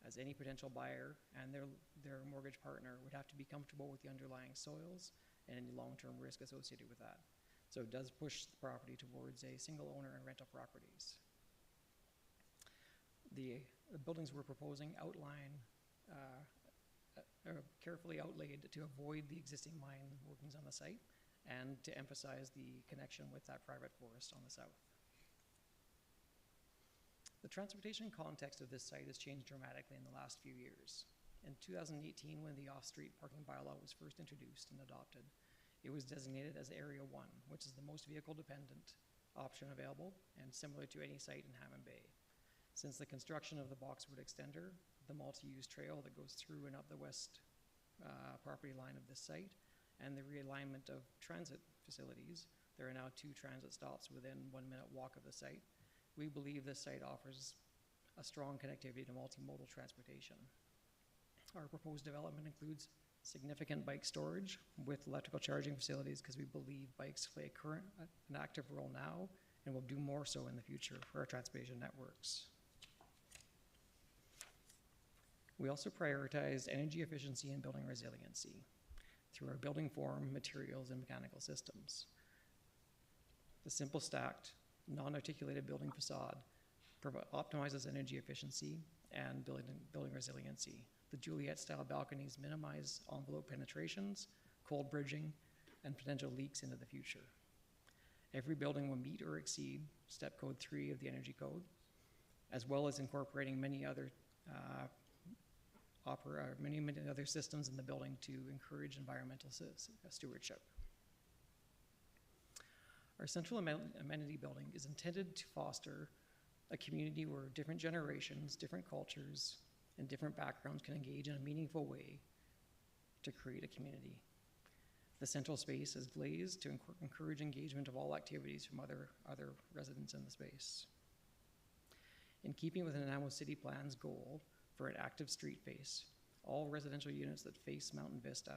as any potential buyer and their mortgage partner would have to be comfortable with the underlying soils and any long-term risk associated with that. So it does push the property towards a single owner and rental properties. The buildings we're proposing outline, are carefully outlaid to avoid the existing mine workings on the site and to emphasize the connection with that private forest on the south. The transportation context of this site has changed dramatically in the last few years. In 2018, when the off-street parking bylaw was first introduced and adopted, it was designated as Area 1, which is the most vehicle-dependent option available and similar to any site in Hammond Bay. Since the construction of the Boxwood Extender, the multi-use trail that goes through and up the west property line of this site, and the realignment of transit facilities, there are now 2 transit stops within 1-minute walk of the site. We believe this site offers a strong connectivity to multimodal transportation. Our proposed development includes significant bike storage with electrical charging facilities because we believe bikes play an active role now and will do more so in the future for our transportation networks. We also prioritized energy efficiency and building resiliency through our building form, materials, and mechanical systems. The simple stacked, non-articulated building facade optimizes energy efficiency and building resiliency. The Juliet-style balconies minimize envelope penetrations, cold bridging, and potential leaks into the future. Every building will meet or exceed Step Code 3 of the Energy Code, as well as incorporating many other other systems in the building to encourage environmental stewardship. Our central amenity building is intended to foster a community where different generations, different cultures, and different backgrounds can engage in a meaningful way to create a community. The central space is glazed to encourage engagement of all activities from other residents in the space. In keeping with Nanaimo City Plan's goal for an active street face, all residential units that face Mountain Vista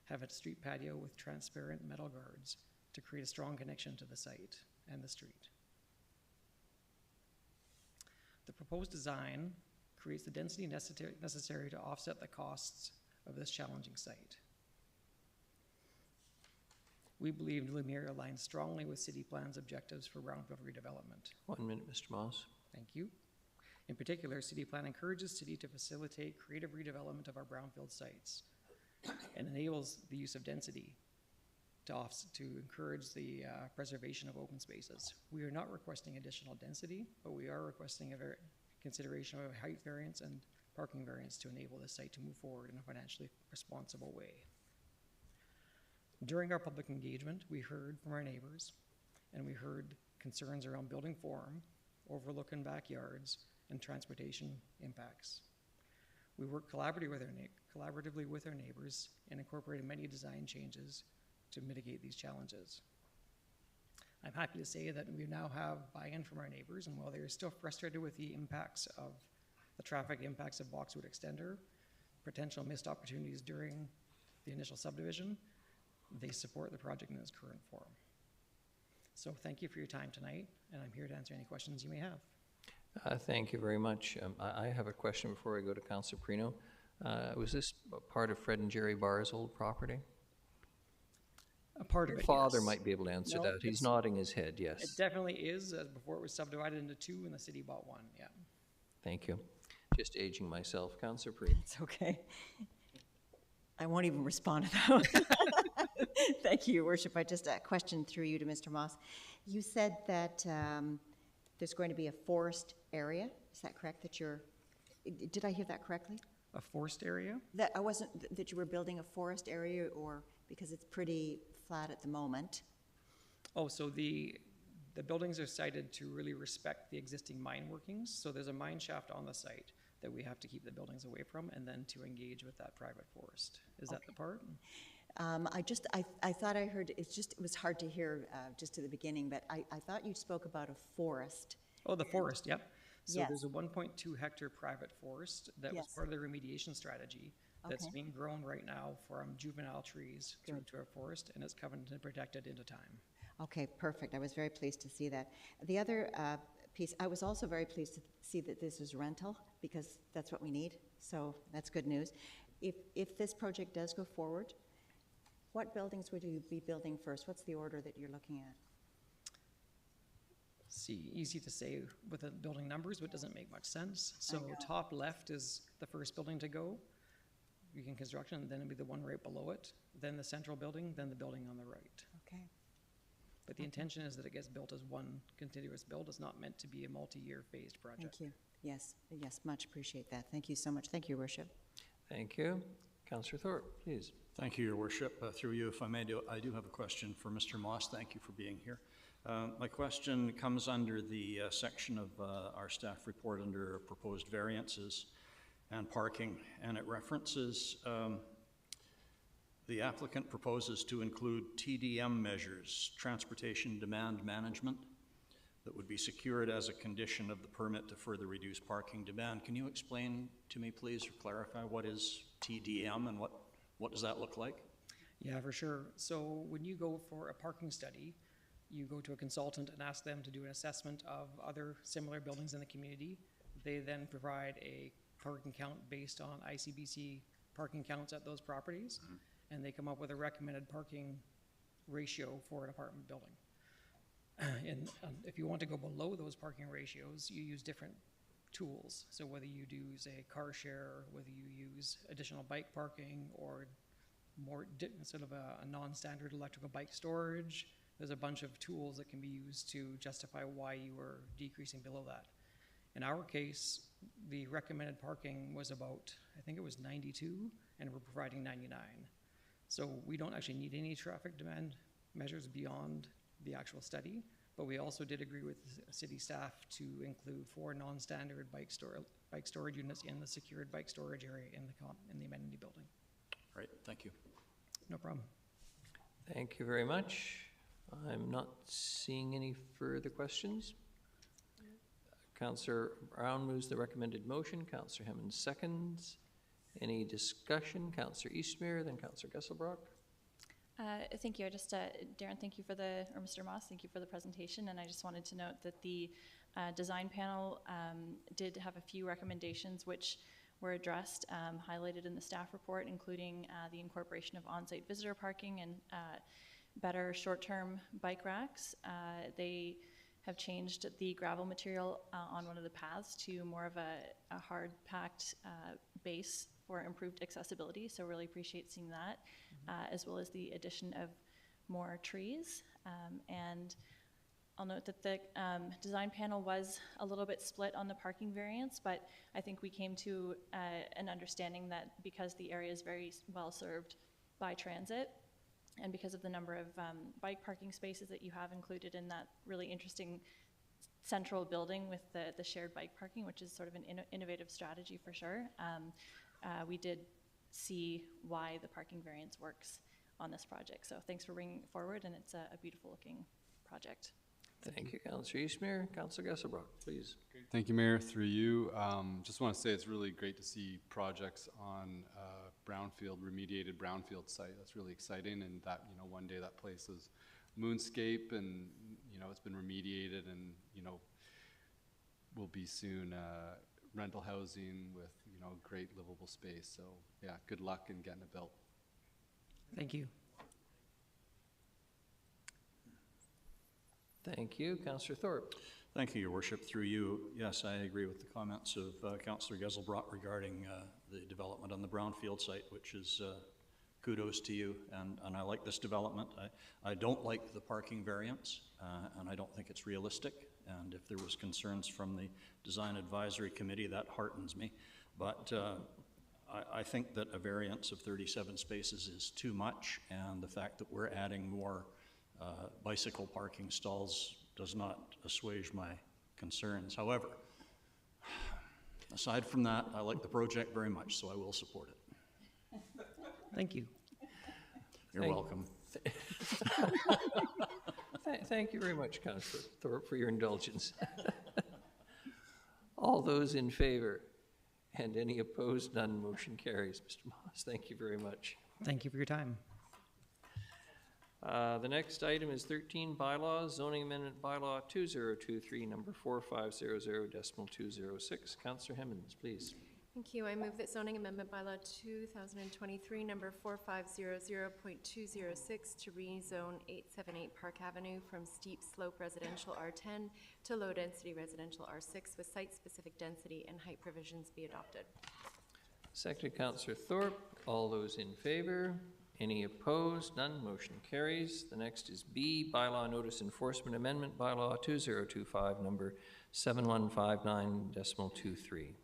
have a street patio with transparent metal guards to create a strong connection to the site and the street. The proposed design creates the density necessary to offset the costs of this challenging site. We believe Lumiere aligns strongly with City Plan's objectives for brownfield redevelopment. 1 minute, Mr. Moss. Thank you. In particular, City Plan encourages City to facilitate creative redevelopment of our brownfield sites and enables the use of density to encourage the preservation of open spaces. We are not requesting additional density, but we are requesting a consideration of a height variance and parking variance to enable this site to move forward in a financially responsible way. During our public engagement, we heard from our neighbors, and we heard concerns around building form, overlooking backyards, and transportation impacts. We worked collaboratively with our neighbors and incorporated many design changes to mitigate these challenges. I'm happy to say that we now have buy-in from our neighbors, and while they are still frustrated with the traffic impacts of Boxwood Extender, potential missed opportunities during the initial subdivision, they support the project in its current form. So thank you for your time tonight, and I'm here to answer any questions you may have. Thank you very much. I have a question before I go to Councilor Perino. Was this part of Fred and Jerry Barr's old property? A part of Your it, father yes. might be able to answer No, that. He's it's- nodding his head, It yes. definitely is, as before it was subdivided into 2 and the city bought 1, yeah. Thank you. Just aging myself. Councilor Perino. It's okay. I won't even respond to that one. Thank you, Your Worship. I just a question through you to Mr. Moss. You said that there's going to be a forest area. Is that correct? Did I hear that correctly? A forest area? That you were building a forest area, or because it's pretty flat at the moment? Oh, so the buildings are sited to really respect the existing mine workings. So there's a mine shaft on the site that we have to keep the buildings away from, and then to engage with that private forest. Is that the part? I thought I heard, it was hard to hear just at the beginning, but I thought you spoke about a forest. Oh, the forest, yep. So Yes. there's a 1.2 hectare private forest that was Yes. part of the remediation strategy that's Okay. being grown right now from juvenile trees through Good. to a forest, and it's covenanted and protected into time. Okay, perfect. I was very pleased to see that. The other piece, I was also very pleased to see that this is rental, because that's what we need, so that's good news. If this project does go forward, what buildings would you be building first? What's the order that you're looking at? See, easy to say with the building numbers, but doesn't make much sense. So know. top left is the first building to go, begin construction, then it'll be the one right below it, then the central building, then the building on the right. Okay. But the intention is that it gets built as one continuous build. It's not meant to be a multi-year phased project. Thank you. Yes, yes, much appreciate that. Thank you so much. Thank you, Your Worship. Thank you. Councillor Thorpe, please. Thank you, Your Worship. Through you, if I may, I do have a question for Mr. Moss. Thank you for being here. My question comes under the section of our staff report under proposed variances and parking, and it references the applicant proposes to include TDM measures, transportation demand management, that would be secured as a condition of the permit to further reduce parking demand. Can you explain to me, please, or clarify what is TDM and what does that look like? Yeah, for sure. So when you go for a parking study, you go to a consultant and ask them to do an assessment of other similar buildings in the community. They then provide a parking count based on ICBC parking counts at those properties, and they come up with a recommended parking ratio for an apartment building. And if you want to go below those parking ratios, you use different tools. So whether you use a car share, whether you use additional bike parking, or more sort of a non-standard electrical bike storage, there's a bunch of tools that can be used to justify why you were decreasing below that. In our case, the recommended parking was about, I think it was 92, and we're providing 99. So we don't actually need any traffic demand measures beyond the actual study, but we also did agree with the city staff to include 4 non-standard bike storage units in the secured bike storage area in the amenity building. All right, thank you. No problem. Thank you very much. I'm not seeing any further questions. Councillor Brown moves the recommended motion. Councillor Hemmons seconds. Any discussion? Councillor Eastmere, then Councillor Gesselbrock. Thank you. Darren, thank you for or Mr. Moss, thank you for the presentation. And I just wanted to note that the design panel did have a few recommendations which were addressed, highlighted in the staff report, including the incorporation of on-site visitor parking and better short-term bike racks. They have changed the gravel material on one of the paths to more of a hard-packed base for improved accessibility, so really appreciate seeing that, as well as the addition of more trees. And I'll note that the design panel was a little bit split on the parking variance, but I think we came to an understanding that because the area is very well served by transit, and because of the number of bike parking spaces that you have included in that really interesting central building with the shared bike parking, which is sort of an innovative strategy for sure, we did see why the parking variance works on this project. So thanks for bringing it forward, and it's a beautiful looking project. Thank you, Councillor Eastmere. Councillor Gesselbrock, please. Thank you, Mayor. Through you, just want to say it's really great to see projects on brownfield, remediated brownfield site. That's really exciting, and that, you know, one day that place is moonscape, and, you know, it's been remediated, and, you know, will be soon rental housing with, you know, great livable space. So yeah, good luck in getting it built. Thank you. Thank you. Councillor Thorpe. Thank you, Your Worship. Through you, yes, I agree with the comments of Councillor Gesselbrock regarding the development on the brownfield site, which is kudos to you, and I like this development. I don't like the parking variance, and I don't think it's realistic, and if there was concerns from the Design Advisory Committee, that heartens me. But I think that a variance of 37 spaces is too much, and the fact that we're adding more bicycle parking stalls does not assuage my concerns. However, aside from that, I like the project very much, so I will support it. Thank you. You're welcome. Thank you very much, Councillor Thorpe, for your indulgence. All those in favor? And any opposed? None. Motion carries. Mr. Moss, thank you very much. Thank you for your time. The next item is 13 bylaws, zoning amendment bylaw 2023, number 4500.206. Councillor Hemmens, please. Thank you. I move that zoning amendment bylaw 2023, number 4500.206, to rezone 878 Park Avenue from steep slope residential R10 to low density residential R6 with site-specific density and height provisions be adopted. Seconded, Councillor Thorpe. All those in favor? Any opposed? None. Motion carries. The next is B, bylaw notice enforcement amendment bylaw 2025, number 7159.23.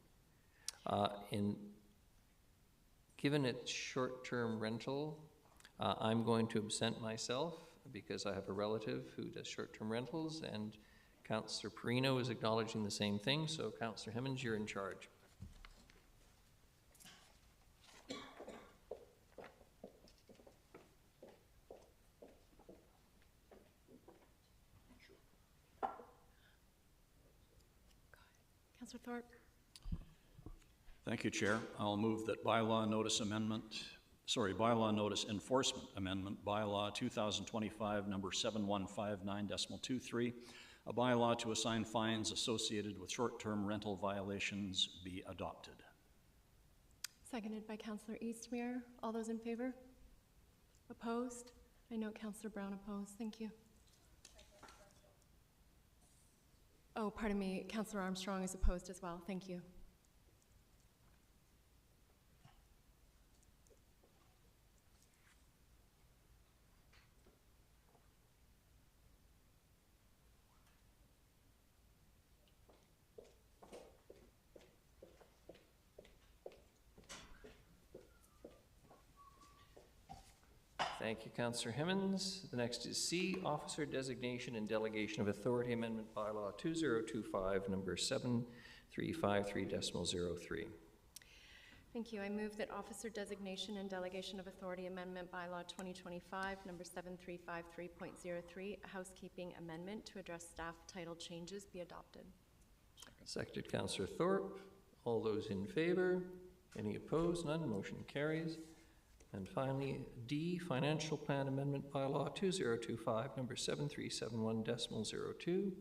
Given its short-term rental, I'm going to absent myself because I have a relative who does short-term rentals, and Councillor Perino is acknowledging the same thing. So, Councillor Hemmens, you're in charge. Councillor Thorpe. Thank you, Chair. I'll move that bylaw notice enforcement amendment, bylaw 2025, number 7159.23, a bylaw to assign fines associated with short-term rental violations be adopted. Seconded by Councillor Eastmere. All those in favor? Opposed? I note Councillor Brown opposed. Thank you. Oh, pardon me. Councillor Armstrong is opposed as well. Thank you. Thank you, Councillor Hemmens. The next is C, officer designation and delegation of authority amendment bylaw 2025, number 7353.03. Thank you. I move that officer designation and delegation of authority amendment bylaw 2025, number 7353.03, a housekeeping amendment to address staff title changes be adopted. Seconded, Councillor Thorpe. All those in favor? Any opposed? None. Motion carries. And finally, D, financial plan amendment bylaw 2025, number 7371.02.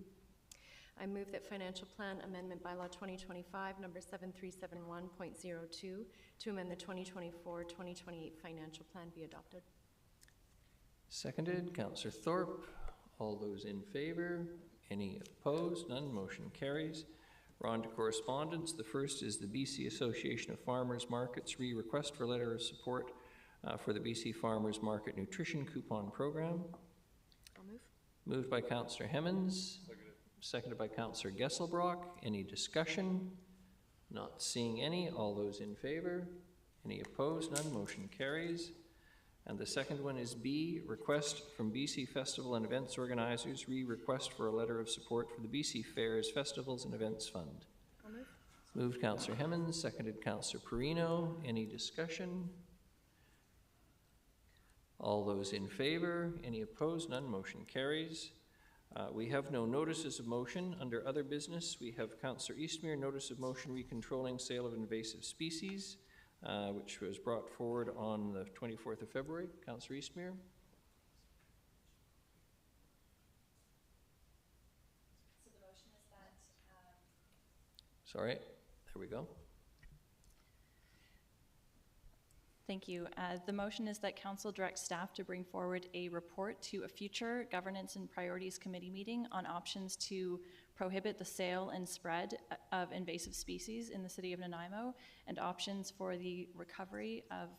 I move that financial plan amendment bylaw 2025, number 7371.02, to amend the 2024-2028 financial plan be adopted. Seconded, Councillor Thorpe. All those in favor? Any opposed? None. Motion carries. We're on to correspondence. The first is the BC Association of Farmers Markets request for letter of support for the BC Farmers Market Nutrition Coupon Program. I'll move. Moved by Councillor Hemmens. Seconded by Councillor Gesselbrock. Any discussion? Not seeing any. All those in favor? Any opposed? None. Motion carries. And the second one is B, request from BC Festival and Events Organizers, request for a letter of support for the BC Fairs, Festivals and Events Fund. I'll move. Moved Councillor Hemmens, seconded Councillor Perino. Any discussion? All those in favor? Any opposed? None. Motion carries. We have no notices of motion. Under other business, we have Councillor Eastmere, notice of motion recontrolling sale of invasive species, which was brought forward on the 24th of February. Councillor Eastmere. So the motion is that... Sorry, there we go. Thank you. The motion is that Council directs staff to bring forward a report to a future Governance and Priorities Committee meeting on options to prohibit the sale and spread of invasive species in the city of Nanaimo and options for the recovery of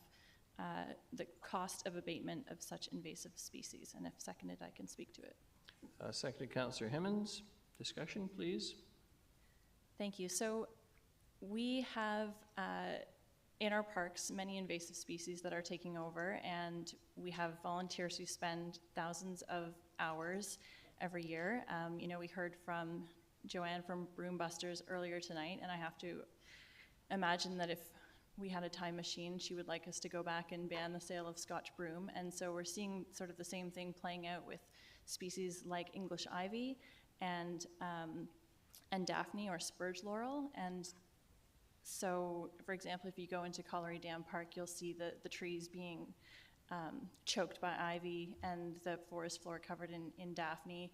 the cost of abatement of such invasive species. And if seconded, I can speak to it. Seconded, Councillor Hemmens. Discussion, please. Thank you. So we have in our parks many invasive species that are taking over, and we have volunteers who spend thousands of hours every year. You know, we heard from Joanne from Broombusters earlier tonight, and I have to imagine that if we had a time machine, she would like us to go back and ban the sale of Scotch broom. And so we're seeing sort of the same thing playing out with species like English ivy and and Daphne or spurge laurel. And so, for example, if you go into Colliery Dam Park, you'll see the trees being choked by ivy and the forest floor covered in Daphne.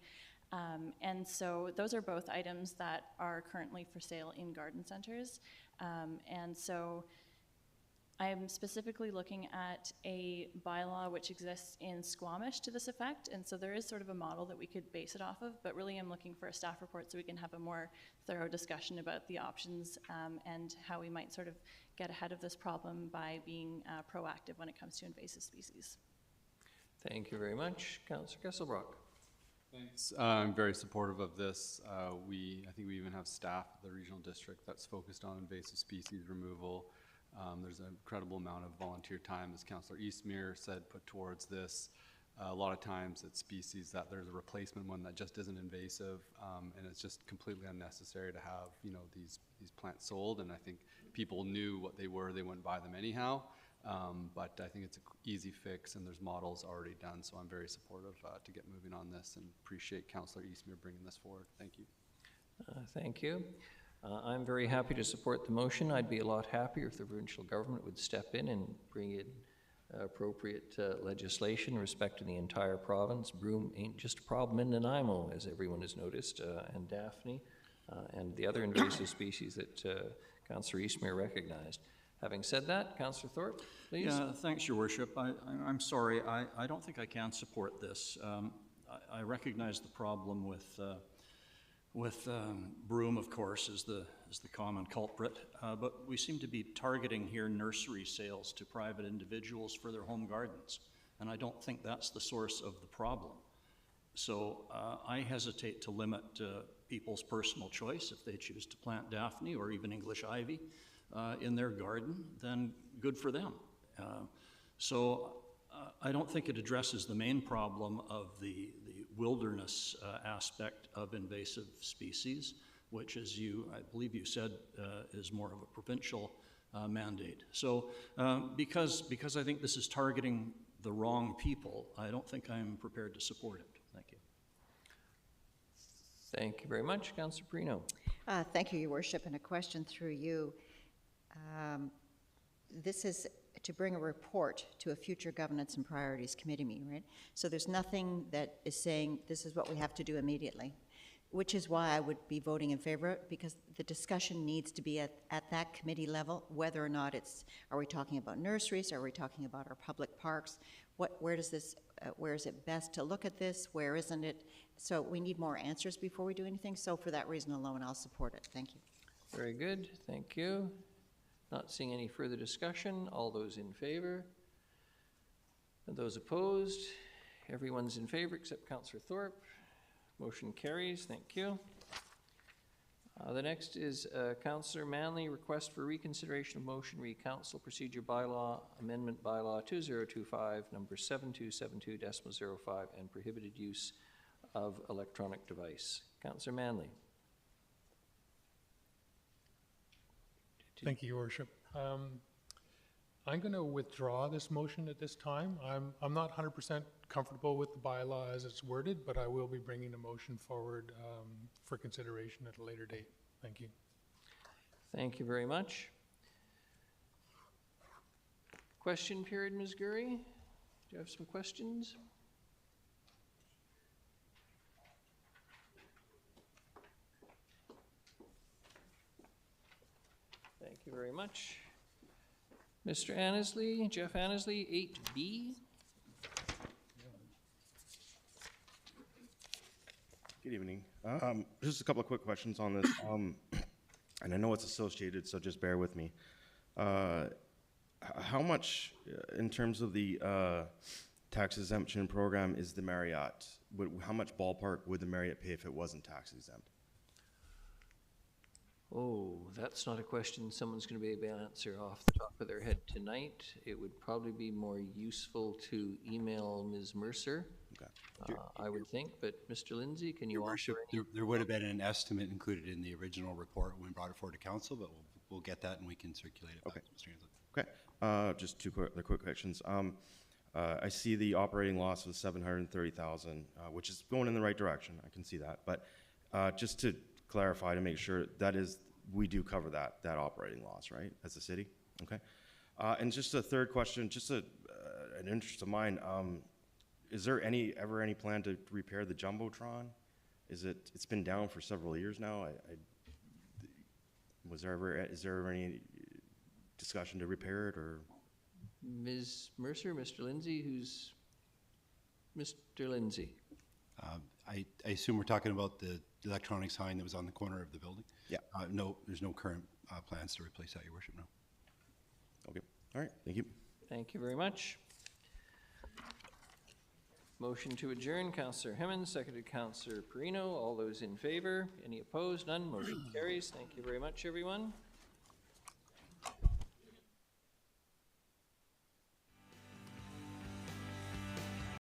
And so those are both items that are currently for sale in garden centers. And so I'm specifically looking at a bylaw which exists in Squamish to this effect, and so there is sort of a model that we could base it off of, but really I'm looking for a staff report so we can have a more thorough discussion about the options and how we might sort of get ahead of this problem by being proactive when it comes to invasive species. Thank you very much. Councillor Kesselbrock. Thanks. I'm very supportive of this. I think we even have staff at the regional district that's focused on invasive species removal. There's an incredible amount of volunteer time, as Councillor Eastmere said, put towards this. A lot of times it's species that there's a replacement one that just isn't invasive, and it's just completely unnecessary to have, you know, these plants sold. And I think people knew what they were; they wouldn't buy them anyhow. But I think it's an easy fix, and there's models already done. So I'm very supportive to get moving on this, and appreciate Councillor Eastmere bringing this forward. Thank you. Thank you. I'm very happy to support the motion. I'd be a lot happier if the provincial government would step in and bring in appropriate legislation respecting the entire province. Broom ain't just a problem in Nanaimo, as everyone has noticed, and Daphne, and the other invasive species that Councillor Eastmere recognized. Having said that, Councillor Thorpe, please. Yeah, thanks, Your Worship. I'm sorry, I don't think I can support this. I recognize the problem with broom, of course, is the common culprit, but we seem to be targeting here nursery sales to private individuals for their home gardens, and I don't think that's the source of the problem. So I hesitate to limit people's personal choice. If they choose to plant Daphne or even English ivy in their garden, then good for them. I don't think it addresses the main problem of the wilderness aspect of invasive species, which, as I believe you said, is more of a provincial mandate. So because I think this is targeting the wrong people, I don't think I'm prepared to support it. Thank you. Thank you very much. Councillor Perino. Thank you, Your Worship, and a question through you. This is to bring a report to a future Governance and Priorities Committee meeting, right? So there's nothing that is saying this is what we have to do immediately, which is why I would be voting in favor, because the discussion needs to be at that committee level, whether or not are we talking about nurseries, are we talking about our public parks? Where is it best to look at this? Where isn't it? So we need more answers before we do anything. So for that reason alone, I'll support it. Thank you. Very good. Thank you. Not seeing any further discussion. All those in favor? And those opposed? Everyone's in favor except Councillor Thorpe. Motion carries. Thank you. The next is Councillor Manley, request for reconsideration of motion re-council procedure bylaw, amendment bylaw 2025, number 7272.05, and prohibited use of electronic device. Councillor Manley. Thank you, Your Worship. I'm going to withdraw this motion at this time. I'm not 100% comfortable with the bylaw as it's worded, but I will be bringing a motion forward for consideration at a later date. Thank you. Thank you very much. Question period, Ms. Gurry. Do you have some questions? Thank you very much. Mr. Annesley, Jeff Annesley, 8B. Good evening. Just a couple of quick questions on this. And I know it's associated, so just bear with me. How much, in terms of the tax exemption program, is the Marriott? How much ballpark would the Marriott pay if it wasn't tax exempt? Oh, that's not a question someone's going to be able to answer off the top of their head tonight. It would probably be more useful to email Ms. Mercer, okay. I would think. But Mr. Lindsay, can you Your Worship, there would have been an estimate included in the original report when we brought it forward to council, but we'll get that and we can circulate it back to Mr. Annesley. Okay. Just two quick questions. I see the operating loss of $730,000, which is going in the right direction. I can see that. But just to clarify to make sure that is, we do cover that operating loss, right, as a city? Okay. And just a third question, just an interest of mine, is there ever any plan to repair the Jumbotron? It's been down for several years now. Is there ever any discussion to repair it, or? Ms. Mercer, Mr. Lindsay, who's Mr. Lindsay? I assume we're talking about the electronic sign that was on the corner of the building? Yeah. No, there's no current plans to replace that, Your Worship, no. Okay, all right, thank you. Thank you very much. Motion to adjourn, Councillor Hemmons, seconded Councillor Perino. All those in favor? Any opposed? None. Motion carries. Thank you very much, everyone.